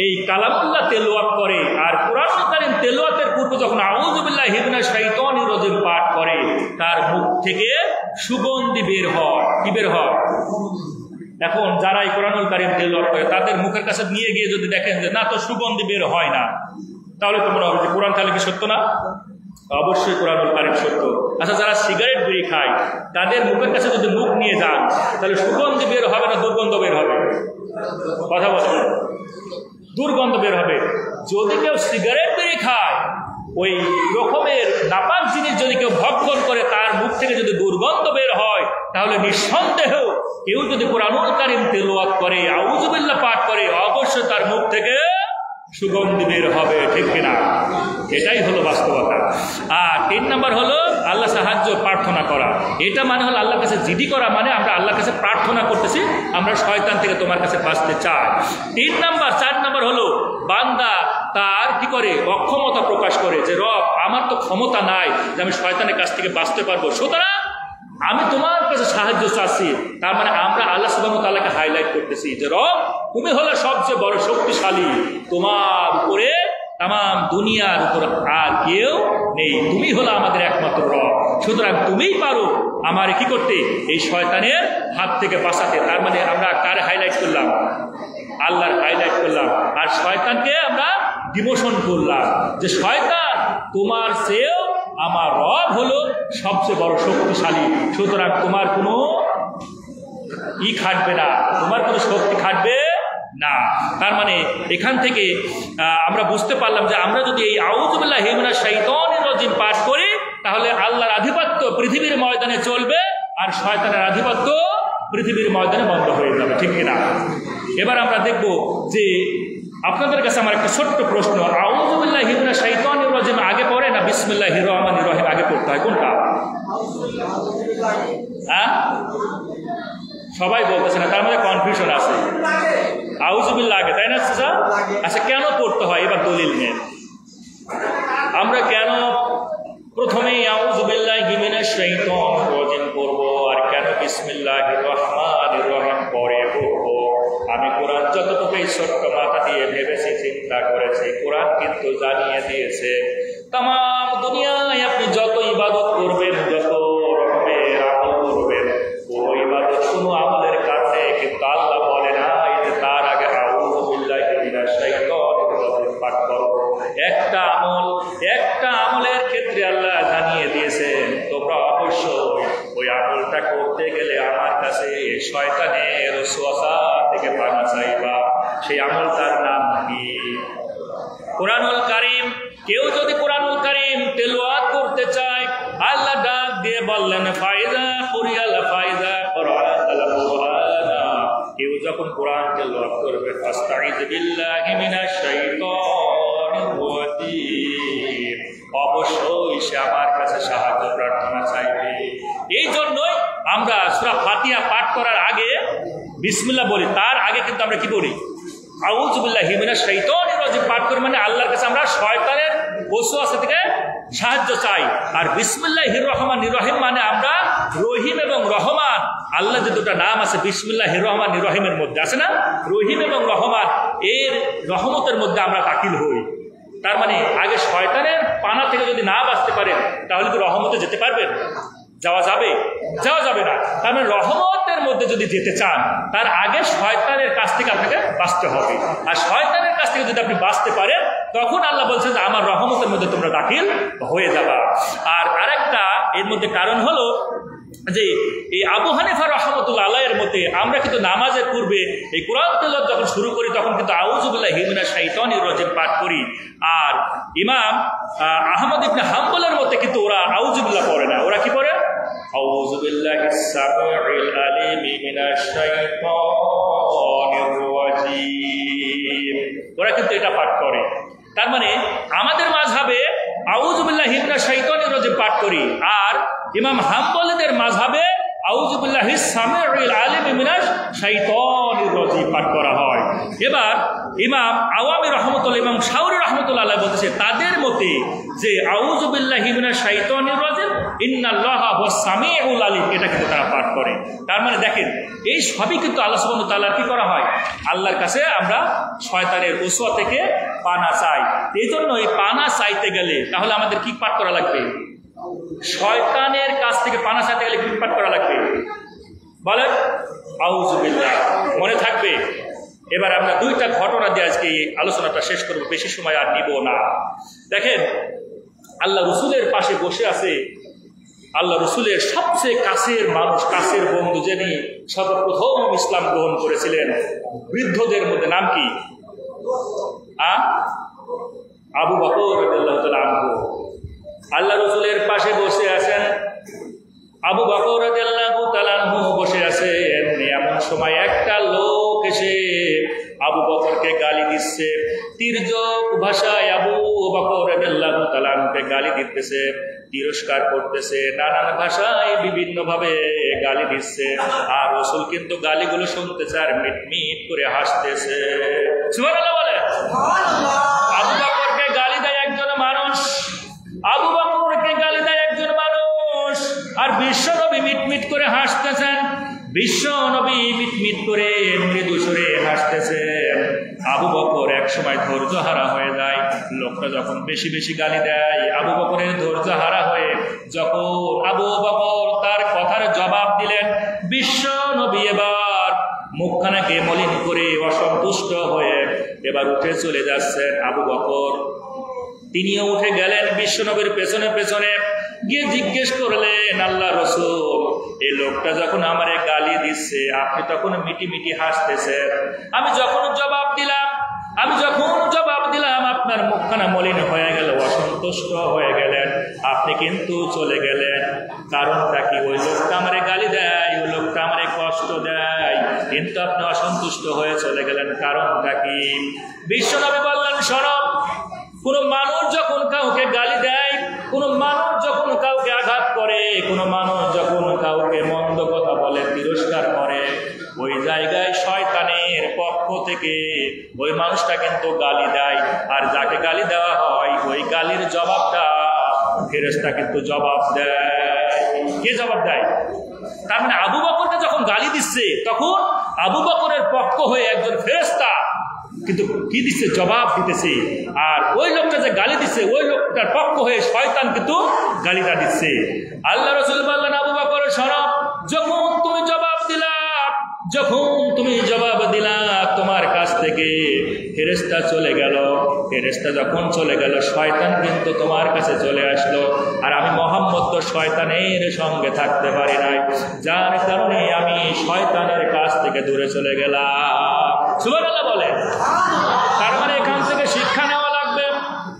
এই কালামুল্লাহ তেলাওয়াত করে আর কোরআন কারীম তেলাওয়াতের পূর্বে যখন আউযু বিল্লাহি মিনাশ শাইতানির রাজিম পাঠ করে তার মুখ থেকে সুগন্ধি বের হয়। কি বের হয়? এখন যারা এই কোরআনুল কারীম তেলাওয়াত করে তাদের মুখের কাছে নিয়ে গিয়ে যদি দেখেন যে না তো সুগন্ধি বের হয় না, তাহলে তো মনে হবে যে কোরআন তাহলে কি সত্য না? অবশ্যই কোরআনুল কারীম সত্য। আচ্ছা, যারা সিগারেট বিড়ি খায় তাদের মুখের কাছে যদি মুখ নিয়ে যান তাহলে সুগন্ধি বের হবে না দুর্গন্ধ বের হবে? কথা বলেন, দুর্গন্ধ বের হবে। যদি কেউ সিগারেট বিড়ি খায় ওই রকমের নাপাক জিনিস যদি কেউ ভক্ষণ করে তার মুখ থেকে যদি দুর্গন্ধ বের হয় তাহলে নিঃসন্দেহ কেউ যদি কোরআনুল কারীম তেলাওয়াত করে আউযু বিল্লাহ পাঠ করে অবশ্যই তার মুখ থেকে সুগন্ধি বের হবে। ঠিক কিনা? এটাই হলো বাস্তবতা। আর 3 নম্বর হলো আল্লাহ সাহায্য প্রার্থনা করা। এটা মানে হলো আল্লাহর কাছে জিডি করা, মানে আমরা আল্লাহর কাছে প্রার্থনা করতেছি আমরা শয়তান থেকে তোমার কাছে বাঁচতে চাই। 4 নম্বর হলো বান্দা তার কি করে অক্ষমতা প্রকাশ করে যে রব আমার তো ক্ষমতা নাই যে আমি শয়তানের কাছ থেকে বাঁচতে পারবো, সুতরাং আমি তোমার কাছে সাহায্য চাচ্ছি। তার মানে আমরা আল্লাহ সুবহানাহু ওয়া তাআলাকে হাইলাইট করতেছি যে রব তুমি হলো সবচেয়ে বড় শক্তিশালী, তোমার উপরে তাম দুনিয়ার উপর আর কেউ নেই, তুমি হলো আমাদের একমাত্র রব, সুতরাং তুমিই পারো আমার কি করতে, এই শয়তানের হাত থেকে বাঁচাতে। তার মানে আমরা কার হাইলাইট করলাম? আল্লাহর হাইলাইট করলাম। আর শয়তানকে আমরা ডিমোশন করলাম যে শয়তান তোমার চেয়েও আমার রব হলো সবচেয়ে বড় শক্তিশালী, সুতরাং তোমার কোনো খাটবে না, তোমার কোনো শক্তি খাটবে না। তার মানে এখান থেকে আমরা বুঝতে পারলাম যে আমরা যদি এই আউযু বিল্লাহি মিনাশ শাইতানির রাজিম পাঠ করি তাহলে আল্লাহর আধিপত্য পৃথিবীর ময়দানে চলবে আর শয়তানের আধিপত্য পৃথিবীর ময়দানে বন্ধ হয়ে যাবে। ঠিক কিনা? এবার আমরা দেখব যে আপনাদের কাছে আমার একটা ছোট্ট প্রশ্ন, আউযু বিল্লাহি মিনাশ শাইতানির রাজিম আগে পড়ে না বিসমিল্লাহির রহমানির রহিম আগে পড়তে হয়? কোনটা? হ্যাঁ, সবাই বলতেছে না, তার মধ্যে কনফিউশন আছে। আউযু বিল্লাহ আগে, তাই না? আচ্ছা, কেন পড়তে হয় এবার দলিল নেন। আমরা কেন প্রথমেই আউযু বিল্লাহি মিনাশ শাইতানির রাজিম পড়ব আর কেন বিসমিল্লাহির রহমানির রহিম পড়ে পড়ব? আমি কোরআন যতটুকু এই ছোট্ট মাথা দিয়ে ভেবেছি, চিন্তা করেছি, কোরআন কিন্তু জানিয়ে দিয়েছে তাম দুনিয়ায় আপনি যত ইবাদত করবেন, যত রকমের আমল করবেন, কোনো ইবাদত কোনো আমলের কারণে কিন্তু আল্লাহ বলে না যে তার আগে আউযু বিল্লাহি মিনাশ শাইতানির রাজিম পাঠ করো। একটা আমলের ক্ষেত্রে আল্লাহ জানিয়ে দিয়েছেন তোমরা অবশ্যই ওই আমলটা করতে গেলে আমার কাছে শয়তানের ওয়াসওয়াসা থেকে পানা চাইবা। সেই আমলটার নাম কি? কোরআনুল কারীম। কেউ যদি কোরআনুল কারীম তেলাওয়াত করতে চায়, আল্লাহ ডাক দিয়ে বললেন ফাইজা কুরিয়াল ফাইজা কুরআনাল কুরআনা, কেউ যখন কোরআন তেলাওয়াত করবে ফাস্তাইজ বিল্লাহি মিনাশ শাইতানির রাজিম, অবশ্যই সে আমার কাছে সাহায্য প্রার্থনা চাইবে। এই জন্যই আমরা সূরা ফাতিহা পাঠ করার আগে বিসমিল্লাহ বলি তার আগে কিন্তু আমরা কি বলি? আউযু বিল্লাহি মিনাশ শাইতানির রাজিম পাঠ করি, মানে আল্লাহর কাছে আমরা শয়তানের ওয়াসওয়াসা থেকে সাহায্য চাই। আর বিসমিল্লাহির রহমানির রহিম মানে আমরা রহিম এবং রহমান, আল্লাহ যে দুটো নাম আছে বিসমিল্লাহির রহমানির রহিমের মধ্যে আছে না, রহিম এবং রহমান, এর রহমতের মধ্যে আমরা দাখিল হই। তার মানে আগে শয়তানের পানা থেকে যদি না বাঁচতে পারেন তাহলে কি রহমতে যেতে পারবেন? যাওয়া যাবে? যাওয়া যাবে না। তার মানে রহমতের মধ্যে যদি যেতে চান তার আগে শয়তানের কাছ থেকে আপনাকে বাঁচতে হবে। আর শয়তানের কাছ থেকে যদি আপনি বাঁচতে পারেন তখন আল্লাহ বলছেন যে আমার রহমতের মধ্যে তোমরা দাখিল হয়ে যাবা। আর আরেকটা এর মধ্যে কারণ হলো যে এই আবু হানিফা রাহমাতুল্লাহ আলাইহির মতে আমরা কিন্তু নামাজের পূর্বে এই কোরআন তেলাওয়াত যখন শুরু করি তখন কিন্তু আউযু বিল্লাহি মিনাশ শাইতানির রাজিম পাঠ করি। আর ইমাম আহমদ ইবনে হাম্বলের মতে কিন্তু ওরা আউযু বিল্লাহ পড়ে না, ওরা কি পড়ে? আউযু বিল্লাহিস সামিউল আলিম মিনাশ শাইতানির রাজিম, ওরা কিন্তু এটা পাঠ করে। তার মানে আমাদের মাযহাবে আউযু বিল্লাহি মিনাশ শাইতানির রাজিম পাঠ করি, আর ইমাম হাম্বলীদের মাযহাবে আউযু বিল্লাহিস সামিউল আলিম মিনাশ শাইতানির রাজিম পাঠ করা হয়। এবার ইমাম আওয়ামী রহমতুল্লাহ, ইমাম শাওরি রহমতুল্লাহ আলাইহি বলতেছে তাদের মতে যে আউযু বিল্লাহি মিনাশ শাইতানির রাজিম ইন্নাল্লাহা হুয়াস সামিউল আলিম, এটা কিন্তু তারা পাঠ করে। তার মানে দেখেন এই সবই কিন্তু আল্লাহ সুবহানাহু ওয়া তাআলার কি করা হয়, আল্লাহর কাছে আমরা শয়তানের ওয়াসওয়া থেকে পানা চাই। এই জন্য এই পানা চাইতে গেলে তাহলে আমাদের কি পাঠ করা লাগবে? শয়তানের কাছ থেকে পানা চাইতে গেলে কি পাঠ করা লাগবে বলেন? আউযু বিল্লাহ। মনে থাকবে? এবার আমরা দুইটা ঘটনা দিয়ে আজকে এই আলোচনাটা শেষ করব, বেশি সময় আর নিব না। দেখেন আল্লাহ রসুলের পাশে বসে আছে আল্লাহ রসুলের সবচেয়ে কাছের মানুষ, কাছের বন্ধু, যিনি সর্বপ্রথম ইসলাম গ্রহণ করেছিলেন বৃদ্ধদের মধ্যে, নাম কি? আবু বকর রাদিয়াল্লাহু তাআলা আনহু। আল্লাহ রসুলের পাশে বসে আছেন, আবু বকর রাদিয়াল্লাহু তাআলা আনহু বসে আছেন। এমন সময় একটা লোক এসে আবু বকরকে গালি দিচ্ছে, তির্যক ভাষায় আবু বকর রাদিয়াল্লাহু তাআলা আনহুকে গালি দিতেছে, তিরস্কার করতেছে, নানান ভাষায় বিভিন্ন ভাবে গালি দিচ্ছে। আর রাসূল কিন্তু গালিগুলো শুনতেছে আর মিটমিট করে হাসতেছে। সুবহানাল্লাহ বলে। আবু বকরকে গালি দেয় একজন মানুষ, আবু বকরকে গালি দেয় একজন মানুষ, আর বিশ্বনবী মিটমিট করে হাসতেছেন। বিশ্বনবী মিটমিট করে মৃদু সুরে হাসতেছেন। আবু বকর এক সময় ধৈর্য হারা হয়ে যায়। লোকটা যখন বেশি বেশি গালি দেয়, আবু বকরের ধৈর্য হারা হয়ে যখন আবু বকর তার কথার জবাব দিলেন, বিশ্বনবী এবার মুখখানাকে মলিন করে অসন্তুষ্ট হয়ে এবার উঠে চলে যাচ্ছেন। আবু বকর তিনিও উঠে গেলেন, বিশ্বনবীর পেছনে পেছনে গিয়ে জিজ্ঞেস করলেন, আল্লাহ রসুল এই লোকটা যখন আমারে গালি দিচ্ছে আপনি তখন মিটি মিটি হাসতেছেন, আমি যখন জবাব দিলাম আপনার মুখখানা মলিন হয়ে গেল, অসন্তুষ্ট হয়ে গেলেন, আপনি কিন্তু চলে গেলেন। কারণটা কি? ওই লোকটা আমারে গালি দেয়, ওই লোকটা আমারে কষ্ট দেয়, কিন্তু আপনি অসন্তুষ্ট হয়ে চলে গেলেন, কারণটা কি? বিশ্বনবী বললেন, শোনো, কোন মানুষ যখন কাউকে গালি দেয়, কোন মানুষ যখন কাউকে আঘাত করে, কোন মানুষ যখন কাউকে মন্দ কথা বলে, তিরস্কার করে, ওই জায়গায় শয়তানের পক্ষ থেকে ওই মানুষটা কিন্তু গালি দেয়। আর যাকে গালি দেওয়া হয় ওই গালির জবাবটা ফেরেশতা কিন্তু জবাব দেয়। কে জবাব দেয়? তার মানে আবু বকরকে যখন গালি দিচ্ছে তখন আবু বকরের পক্ষ হয়ে একজন ফেরেশতা কিন্তু কি দিচ্ছে? জবাব দিতেছে। আর ওই লোকটা যে গালি দিচ্ছে ওই লোকটার পক্ষ হয়ে শয়তান কিন্তু গালিটা দিচ্ছে। আল্লাহ রাসূল বললেন, আবু বকর শোনো, যখন তুমি জবাব দিলা তোমার কাছ থেকে ফেরেশতা চলে গেল, ফেরেশতা যখন চলে গেল শয়তান কিন্তু তোমার কাছে চলে আসলো। আর আমি মুহাম্মদ তো শয়তানের সঙ্গে থাকতে পারি নাই, যার কারণে আমি শয়তানের কাছ থেকে দূরে চলে গেলাম। সুবহানাল্লাহ বলে। তার মানে এখান থেকে শিক্ষা নেওয়া লাগবে,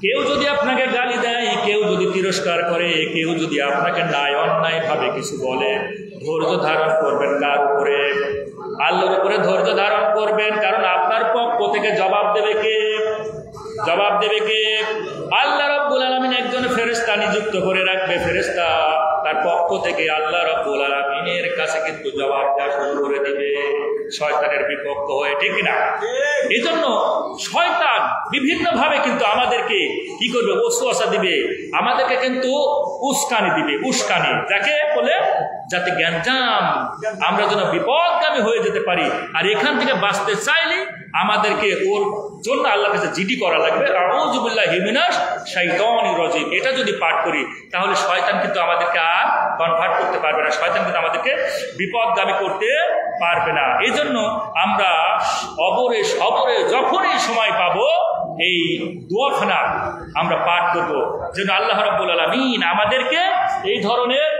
কেউ যদি আপনাকে গালি দেয়, কেউ যদি তিরস্কার করে, কেউ যদি আপনাকে অন্যায় ভাবে কিছু বলে, ধৈর্য ধারণ করবেন। কার উপরে? আল্লাহর উপরে ধৈর্য ধারণ করবেন। কারণ আপনার পক্ষ থেকে জবাব দেবে কে? আল্লাহ রাব্বুল আলামিন একজন ফেরেশতা নিযুক্ত করে রাখবে। ফেরেশতা তার পক্ষ থেকে আল্লাহ রাব্বুল আলামিনের কাছে কিন্তু জবাব দেওয়া শুরু করে দিবে শয়তানের বিপক্ষ হয়ে, ঠিক না? এই জন্য শয়তান বিভিন্নভাবে কিন্তু আমাদেরকে কি করবে, ওয়াসওয়াসা দিবে, আমাদেরকে কিন্তু উস্কানি দিবে, উস্কানি যাকে বলে, যাতে জ্ঞানজাম আমরা যেন বিপদগামী হয়ে যেতে পারি। আর এখান থেকে বাঁচতে চাইলে আমাদেরকে ওর জন্য আল্লাহর কাছে জিডি করা লাগবে, আউযু বিল্লাহি মিনাশ শাইতানির রাজিম। এটা যদি পাঠ করি তাহলে শয়তান কিন্তু আমাদেরকে আর কনভার্ট করতে পারবে না, শয়তান কিন্তু আমাদেরকে বিপদগামী করতে পারবে না। এই জন্য আমরা অবরে সবরে যখনই সময় পাবো এই দোয়াখানা আমরা পাঠ করব, যেন আল্লাহ রাব্বুল আলামিন আমাদেরকে এই ধরনের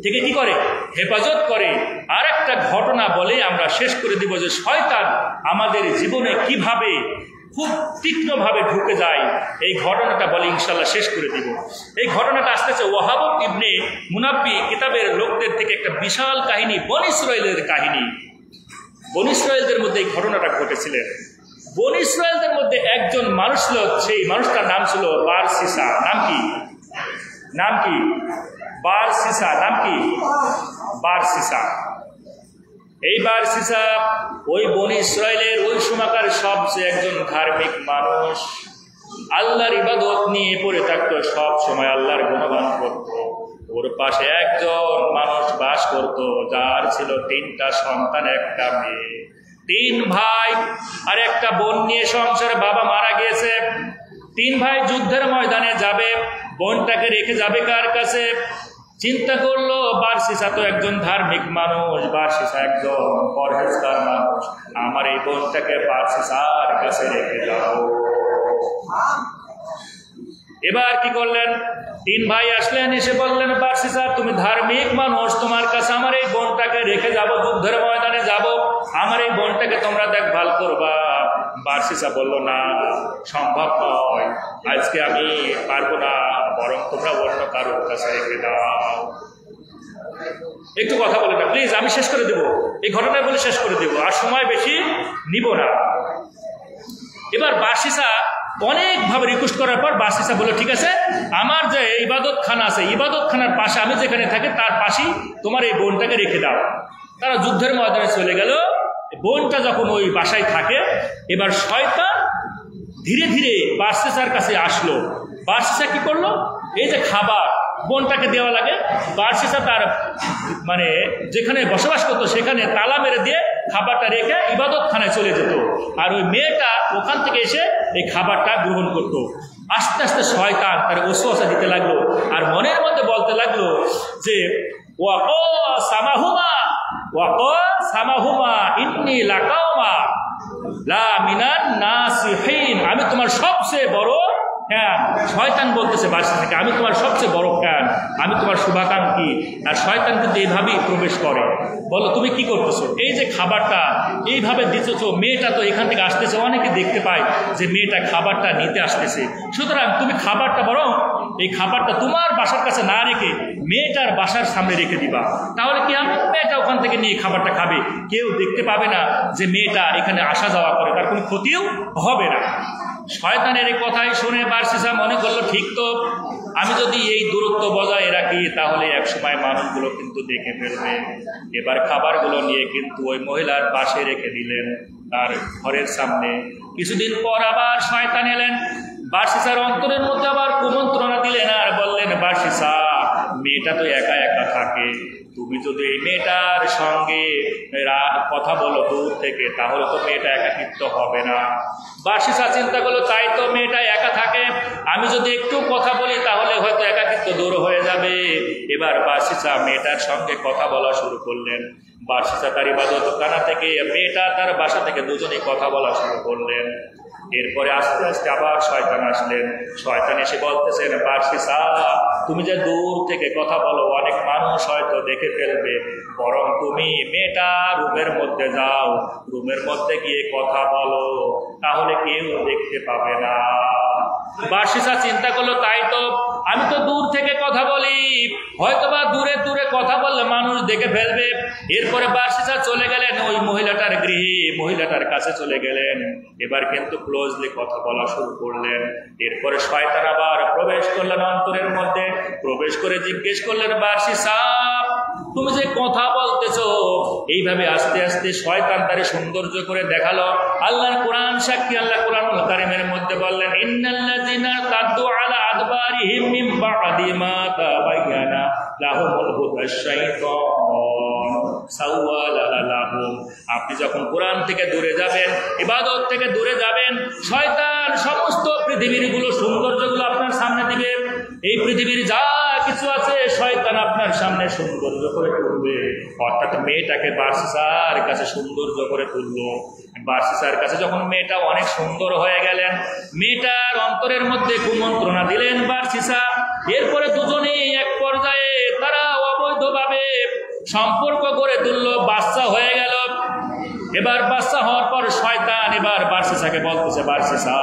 থেকে কি করে, হেফাজত করে। আর একটা ঘটনা বলে আমরা শেষ করে দিব যে শয়তান আমাদের জীবনে কিভাবে খুব তীক্ষ্ণভাবে ঢুকে যায়, এই ঘটনাটা বলে ইনশাল্লাহ শেষ করে দিব। এই ঘটনাটা আসতেছে ওয়াহাব ইবনে মুনাব্বি কিতাবের লোকদের থেকে একটা বিশাল কাহিনী, বনী ইসরাঈলের কাহিনী। বনী ইসরাঈলদের মধ্যে এই ঘটনাটা ঘটেছিলেন। বনী ইসরাঈলদের মধ্যে একজন মানুষ ছিল, সেই মানুষটার নাম ছিল বারসিসা। নাম কি? নাম কি? বারসিসা। নাম কি? বারসিসা। এই বারসিসা ওই বনী ইসরাঈলের ওই সময়কার সবচেয়ে একজন ধার্মিক মানুষ, আল্লাহর ইবাদত নিয়ে পড়ে থাকতো, সব সময় আল্লাহর গুণগান করত। ওর পাশে একজন মানুষ বাস করত, যার ছিল 3টা সন্তান, একটা মেয়ে, 3 ভাই আর একটা বোন নিয়ে সংসারে। বাবা মারা গিয়েছে, 3 ভাই যুদ্ধের ময়দানে যাবে, বোনটাকে রেখে যাবে কার কাছে? চিন্তা করলো বারসিসা তো একজন ধার্মিক মানুষ, বারসিসা একজন পরহেজগার মানুষ, আমার এই বোনটাকে বারসিসার কাছে রেখে যাও। এবার কি করলেন? 3 ভাই আসলেন, এসে বললেন বারসিসা তুমি ধার্মিক মানুষ, তোমার কাছে আমার এই বোনটাকে রেখে যাব, যুদ্ধের ময়দানে যাব, আমার এই বোনটাকে তোমরা দেখভাল করবা। বারসিসা বলল না, সম্ভব নয়, আজকে আমি পারবো না, বরং তোমরা অন্য কারোর কাছে রেখে দাও। একটু কথা বলে না প্লিজ, আমি শেষ করে দেব, এই ঘটনা বলে শেষ করে দেব, আর সময় বেশি নিব না। এবার বারসিসা অনেকভাবে রিকোয়েস্ট করার পর বারসিসা বলল ঠিক আছে, আমার যে ইবাদত খানা আছে, ইবাদত খানার পাশে আমি যেখানে থাকি তার পাশেই তোমার এই বোনটাকে রেখে দাও। তারা যুদ্ধের ময়দানে চলে গেল। বোনটা যখন ওই বাসায় থাকে, এবার শয়তান ধীরে ধীরে বারসিসার কাছে আসলো। বারসিসা কি করলো, এই যে খাবার বোনটাকে দেওয়া লাগে, বারসিসা তার মানে যেখানে বসবাস করতো সেখানে তালা মেরে দিয়ে খাবারটা রেখে ইবাদত খানায় চলে যেত, আর ওই মেয়েটা ওখান থেকে এসে এই খাবারটা গ্রহণ করতো। আস্তে আস্তে শয়তান তার ওয়াসওয়াসা দিতে লাগলো, আর মনের মধ্যে বলতে লাগলো যে ইন্নী লাকাওমা লা মিনান নাসিহিন, আমি তোমার সবচেয়ে বড় ফ্যান। শয়তান বলতেছে বারসিসা থেকে, আমি তোমার সবচেয়ে বড় ফ্যান, আমি তোমার শুভাকাঙ্ক্ষী। আর শয়তান কিন্তু এইভাবেই প্রবেশ করে। বলো তুমি কি করতেছো, এই যে খাবারটা এইভাবে দিতেছো, মেয়েটা তো এখান থেকে আসতেছে, অনেকে দেখতে পায় যে মেয়েটা খাবারটা নিতে আসতেছে, সুতরাং তুমি খাবারটা বরং এই খাবারটা তোমার বাসার কাছে না রেখে মেয়েটার বাসার সামনে রেখে দিবা, তাহলে কি হবে, মেয়েটা ওখান থেকে নিয়ে খাবারটা খাবে, কেউ দেখতে পাবে না যে মেয়েটা এখানে আসা যাওয়া করে, তার কোনো ক্ষতিও হবে না। শয়তানের এই কথাই শুনে বারসিসা মনে করলো ঠিক তো, আমি যদি এই দূরত্ব বজায় রাখি তাহলে একসময় মানুষগুলো কিন্তু দেখে ফেলবে। এবার খাবারগুলো নিয়ে কিন্তু ওই মহিলার পাশে রেখে দিলেন তার ঘরের সামনে। কিছুদিন পর আবার শয়তান এলেন, বারসিসার অন্তরের মধ্যে আবার কুমন্ত্রণা দিলেন আর বললেন বারসিসা মেয়েটা তো একা একা থাকে, তুমি যদি এই মেয়েটার সঙ্গে কথা বলো দূর থেকে তাহলে তো মেয়েটা একাকিত্ব হবে না। বারসিসা চিন্তা করলো তাই তো, মেয়েটা একা থাকে, আমি যদি একটু কথা বলি তাহলে হয়তো একাকিত্ব দূর হয়ে যাবে। এবার বারসিসা মেয়েটার সঙ্গে কথা বলা শুরু করলেন। বারসিসা তার ইবাদত খানা থেকে, মেয়েটা তার বাসা থেকে, দুজনেই কথা বলা শুরু করলেন। এরপরে আস্তে আস্তে আবার শয়তান আসলেন। শয়তান এসে বলতেছেন বারসিসা তুমি যে দূর থেকে কথা বলো অনেক মানুষ হয়তো দেখে ফেলবে, বরং তুমি মেয়েটা রুমের মধ্যে যাও, রুমের মধ্যে গিয়ে কথা বলো, তাহলে কেউ দেখতে পাবে না। বার্সিসা চিন্তা করলো, তাই তো, আমি তো দূর থেকে কথা বলি, হয়তোবা দূরে দূরে কথা বললে মানুষ দেখে ফেলবে। এরপরে বার্সিসা চলে গেলেন ওই মহিলাটার গৃহে, মহিলাটার কাছে চলে গেলেন। এবার কিন্তু ক্লোজলি কথা বলা শুরু করলেন। এরপরে শয়তান আবার প্রবেশ করলেন অন্তরের মধ্যে, প্রবেশ করে জিজ্ঞেস করলেন, বার্সিসা তুমি যে কথা বলতেছো, এইভাবে আস্তে আস্তে শয়তান তারে সৌন্দর্য করে দেখালো। আল্লাহর কোরআন সাক্ষী, আল্লাহ কোরআনুল কারীমের মধ্যে বললেন, ইন্নাল্লাযিনা তাদউ আলা আদবারিহিম মিন বা'দি মা তাবায়্যানা লাহুমুল হুদা শাইতান সাওয়ালা লাহুম। আপনি যখন কোরআন থেকে দূরে যাবেন, ইবাদত থেকে দূরে যাবেন, শয়তান সমস্ত পৃথিবীর গুলো সৌন্দর্যগুলো আপনার সামনে দিবে। এই পৃথিবীর যা কিছু আছে শয়তান আপনার সামনে সৌন্দর্য করে তুলবে। অর্থাৎ মেয়েটাকে বার্সিসার কাছে সৌন্দর্য করে তুললো। বার্সিসার কাছে যখন মেয়েটা অনেক সুন্দর হয়ে গেলেন, মেয়েটার অন্তরের মধ্যে কুমন্ত্রণা দিলেন বার্সিসা। এরপরে দুজনেই এক পর্যায়ে তারা অবৈধভাবে সম্পর্ক গড়ে তুললো, বাচ্চা হয়ে গেল। এবার বাচ্চা হওয়ার পর শয়তান এবার বার্সিসাকে বলতেছে, বার্সিসা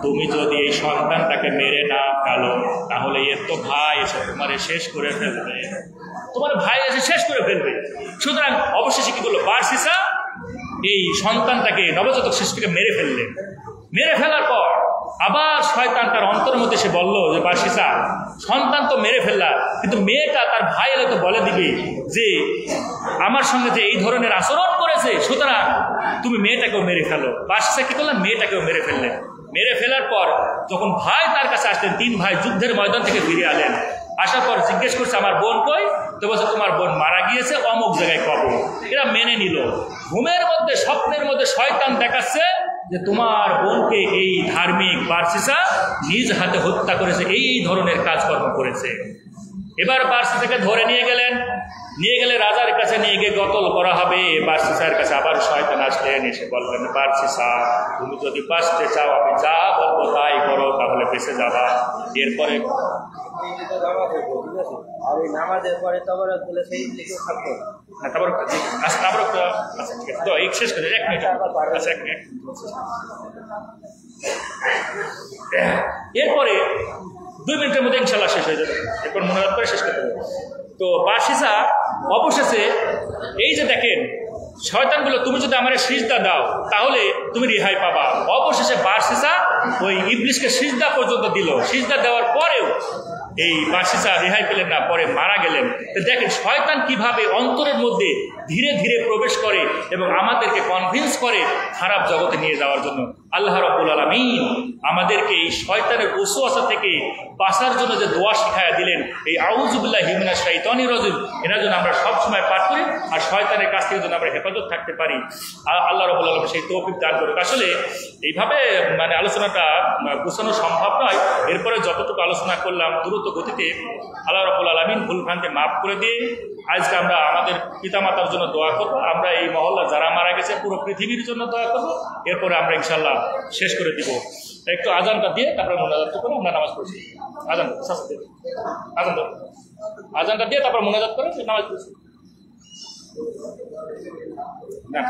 তুমি যদি এই সন্তানটাকে মেরে না ফেলো, তাহলে এর তো ভাই এসে তোমারে শেষ করে ফেলবে, তোমার ভাই এসে শেষ করে ফেলবে। সুতরাং অবশেষে কি করলো, বার্সিসা এই সন্তানটাকে, নবজাতক শিশুকে মেরে ফেললেন। মেরে ফেলার পর আবার শয়তান তার অন্তর মধ্যে সে বলল যে, বার্সিসা সন্তান তো মেরে ফেললা, কিন্তু মেয়েটা তার ভাই এলে তো বলে দিবে যে আমার সঙ্গে যে এই ধরনের আচরণ করেছে, সুতরাং তুমি মেয়েটাকেও মেরে ফেলো। বার্সিসা কি করলেন, মেয়েটাকেও মেরে ফেললেন। মেরে ফেলার পর যখন ভাই তার কাছে আসলেন, 3 ভাই যুদ্ধের ময়দান থেকে ফিরে আলেন। আসার পর জিজ্ঞেস করছে, আমার বোন কই? তো বলছে, তোমার বোন মারা গিয়েছে অমুক জায়গায় কবর। এরা মেনে নিল। ঘুমের মধ্যে, স্বপ্নের মধ্যে শয়তান দেখাচ্ছে যে তোমার বোনকে এই ধার্মিক বার্সিসা নিজ হাতে হত্যা করেছে, এই ধরনের কাজকর্ম করেছে। এবার বার্সিসাকে ধরে নিয়ে গেলেন। নিয়ে গেলে রাজার কাছে নিয়ে গিয়ে কতল করা হবে। বার্সিসার কাছে আবার শয়তান আসলেন, এসে বললেন, বার্সিসা তুমি যদি বাঁচতে চাও, আমি যা বলবো তাই করো, তাহলে বেঁচে যাবা। এরপরে নামাজের পরে শেষ করে 1 মিনিট। আচ্ছা 1 মিনিট। এরপরে 2 মিনিটের মধ্যে ইনশাল্লাহ শেষ হয়ে যাবে। এরপর মনোরাত করে শেষ করতে হবে। তো বার্সিসা অবশেষে এই যে দেখেন, শয়তানগুলো তুমি যদি আমার সিজদা দাও তাহলে তুমি রেহাই পাবা। অবশেষে বার্সিসা ওই ইবলিসকে সিজদা পর্যন্ত দিল। সিজদা দেওয়ার পরেও এই বার্সিসা রেহাই পেলেন না, পরে মারা গেলেন। তো দেখেন শয়তান কিভাবে অন্তরের মধ্যে ধীরে ধীরে প্রবেশ করে এবং আমাদেরকে কনভিন্স করে খারাপ জগতে নিয়ে যাওয়ার জন্য। আল্লাহ রাব্বুল আলামিন আমাদেরকে এই শয়তানের ওয়াসওয়াসা থেকে বাঁচার জন্য যে দোয়া শিখায়া দিলেন, এই আউযু বিল্লাহি মিনাশ শাইতানির রাজিম, এর জন্য আমরা সবসময় পাঠ করি আর শয়তানের কাছ থেকে যেন আমরা হেফাজত থাকতে পারি। আল্লাহ রাব্বুল আলামিন সেই তৌফিক দান করুক। আসলে এইভাবে আলোচনাটা গোছানো সম্ভব নয়। এরপরে যতটুকু আলোচনা করলাম দ্রুত গতিতে, আল্লাহ রাব্বুল আলামিন ভুলভ্রান্তি মাফ করে দিয়ে আজকে আমরা আমাদের পিতামাতার জন্য দোয়া করবো। আমরা এই মহল্লা যারা মারা গেছে পুরো পৃথিবীর জন্য দোয়া করবো। এরপরে আমরা ইনশাল্লাহ শেষ করে দিব। একটু আজানটা দিয়ে তারপরে মোনাজাত করে আমরা নামাজ পড়ছি। আজানটা দিয়ে তারপর মোনাজাত করে নামাজ পড়ছি। না